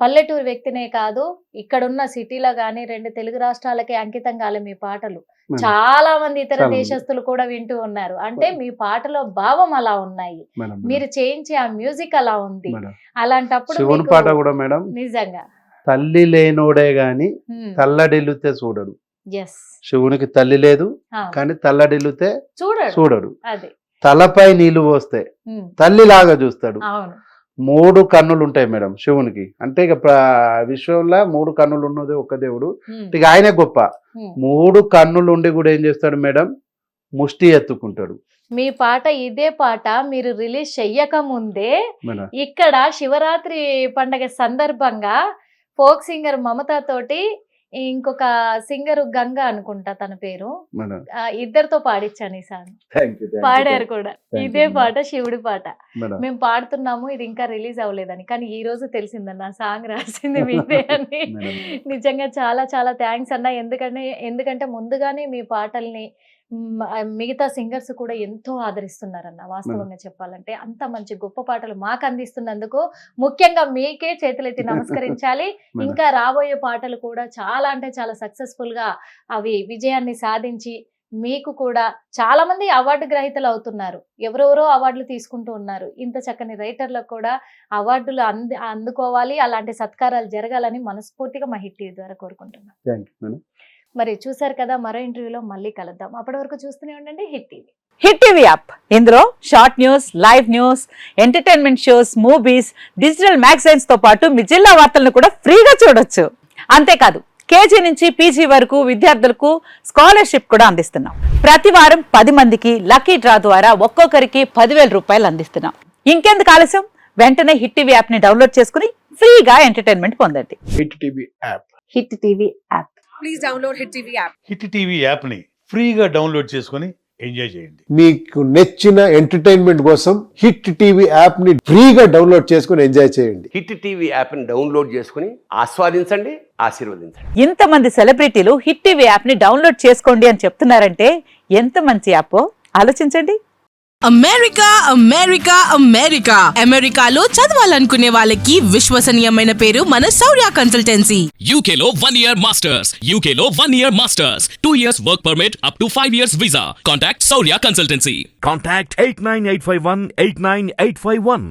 పల్లెటూరు వ్యక్తినే కాదు, ఇక్కడున్న సిటీలో గానీ 2 తెలుగు రాష్ట్రాలకి అంకితం కాలే మీ పాటలు. చాలా మంది ఇతర దేశస్తులు కూడా వింటూ ఉన్నారు. అంటే మీ పాటలో భావం అలా ఉన్నాయి, మీరు చేయించే ఆ మ్యూజిక్ అలా ఉంది. అలాంటప్పుడు శివుని పాట కూడా మేడం నిజంగా తల్లి లేనోడే గాని తల్లడిల్లుతే చూడడు. శివునికి తల్లి లేదు కానీ తల్లడిల్లుతే చూడడు. తలపై నీళ్లు పోస్తే తల్లిలాగా చూస్తాడు. 3 కన్నులు ఉంటాయి మేడం శివునికి. అంటే ఇక విశ్వంలో 3 కన్నులు ఉన్నది ఒక్క దేవుడు, ఇక ఆయనే గొప్ప. 3 కన్నులు ఉండి కూడా ఏం చేస్తాడు మేడం? ముష్టి ఎత్తుకుంటాడు. మీ పాట ఇదే పాట మీరు రిలీజ్ చెయ్యక ముందే ఇక్కడ శివరాత్రి పండగ సందర్భంగా ఫోక్ సింగర్ మమత తోటి ఇంకొక సింగర్ గంగా అనుకుంటా తన పేరు, ఇద్దరితో పాడించాను ఈ సాంగ్. పాడారు కూడా ఇదే పాట, శివుడి పాట. మేము పాడుతున్నాము, ఇది ఇంకా రిలీజ్ అవ్వలేదని. కానీ ఈ రోజు తెలిసిందన్న సాంగ్ రాసింది మీదే అని. నిజంగా చాలా చాలా థ్యాంక్స్ అన్న. ఎందుకంటే ముందుగానే మీ పాటల్ని మిగతా సింగర్స్ కూడా ఎంతో ఆదరిస్తున్నారన్న. వాస్తవంగా చెప్పాలంటే అంత మంచి గొప్ప పాటలు మాకు అందిస్తున్నందుకు ముఖ్యంగా మీకే చేతులెత్తి నమస్కరించాలి. ఇంకా రాబోయే పాటలు కూడా చాలా అంటే చాలా సక్సెస్ఫుల్ గా అవి విజయాన్ని సాధించి మీకు కూడా చాలా మంది అవార్డు గ్రహీతలు అవుతున్నారు, ఎవరెవరో అవార్డులు తీసుకుంటూ ఉన్నారు. ఇంత చక్కని రైటర్లకు కూడా అవార్డులు అందుకోవాలి, అలాంటి సత్కారాలు జరగాలని మనస్ఫూర్తిగా మా హిట్ టీవీ ద్వారా కోరుకుంటున్నాను. మరి చూసారు కదా, మరో ఇంటర్వ్యూలో మళ్ళీ కలుద్దాం. అప్పటి వరకు చూస్తూనే ఉండండి hit TV. Hit TV app, ఇందులో short news, live news, entertainment shows, movies, digital magazines తో పాటు మీ జిల్లా వార్తలను కూడా ఫ్రీగా చూడొచ్చు. అంతేకాదు, కేజీ నుంచి పీజీ వరకు విద్యార్థులకు స్కాలర్షిప్ కూడా అందిస్తున్నాం. ప్రతి వారం 10 మందికి లక్కీ డ్రా ద్వారా ఒక్కొక్కరికి 10,000 రూపాయలు అందిస్తున్నాం. ఇంకెందుకు ఆలస్యం, వెంటనే హిట్ టీవీ యాప్ ని డౌన్లోడ్ చేసుకుని ఫ్రీగా ఎంటర్టైన్మెంట్ పొందండి. Hit TV app. Hit TV app. Please download Hit TV app. Hit TV యాప్ని ఫ్రీగా డౌన్లోడ్ చేసుకొని ఎంజాయ్ చేయండి. మీకు నచ్చిన ఎంటర్టైన్మెంట్ కోసం హిట్ టీవీ యాప్ ని ఫ్రీగా డౌన్లోడ్ చేసుకుని ఎంజాయ్ చేయండి. హిట్ టీవీ యాప్ని డౌన్లోడ్ చేసుకుని ఆస్వాదించండి, ఆశీర్వదించండి. ఇంతమంది సెలబ్రిటీలు హిట్ టీవీ యాప్ ని డౌన్లోడ్ చేసుకోండి అని చెప్తున్నారంటే ఎంత మంచి యాప్ ఆలోచించండి. అమెరికా అమెరికా అమెరికా అమెరికాలో చదవాలనుకునే వాళ్ళకి విశ్వసనీయమైన పేరు మన శౌర్య consultancy. UK Law 1 Year Masters. UK Law 1 Year Masters. 2 years work permit up to 5 years visa. Contact Saurya Consultancy. Contact 89851 89851.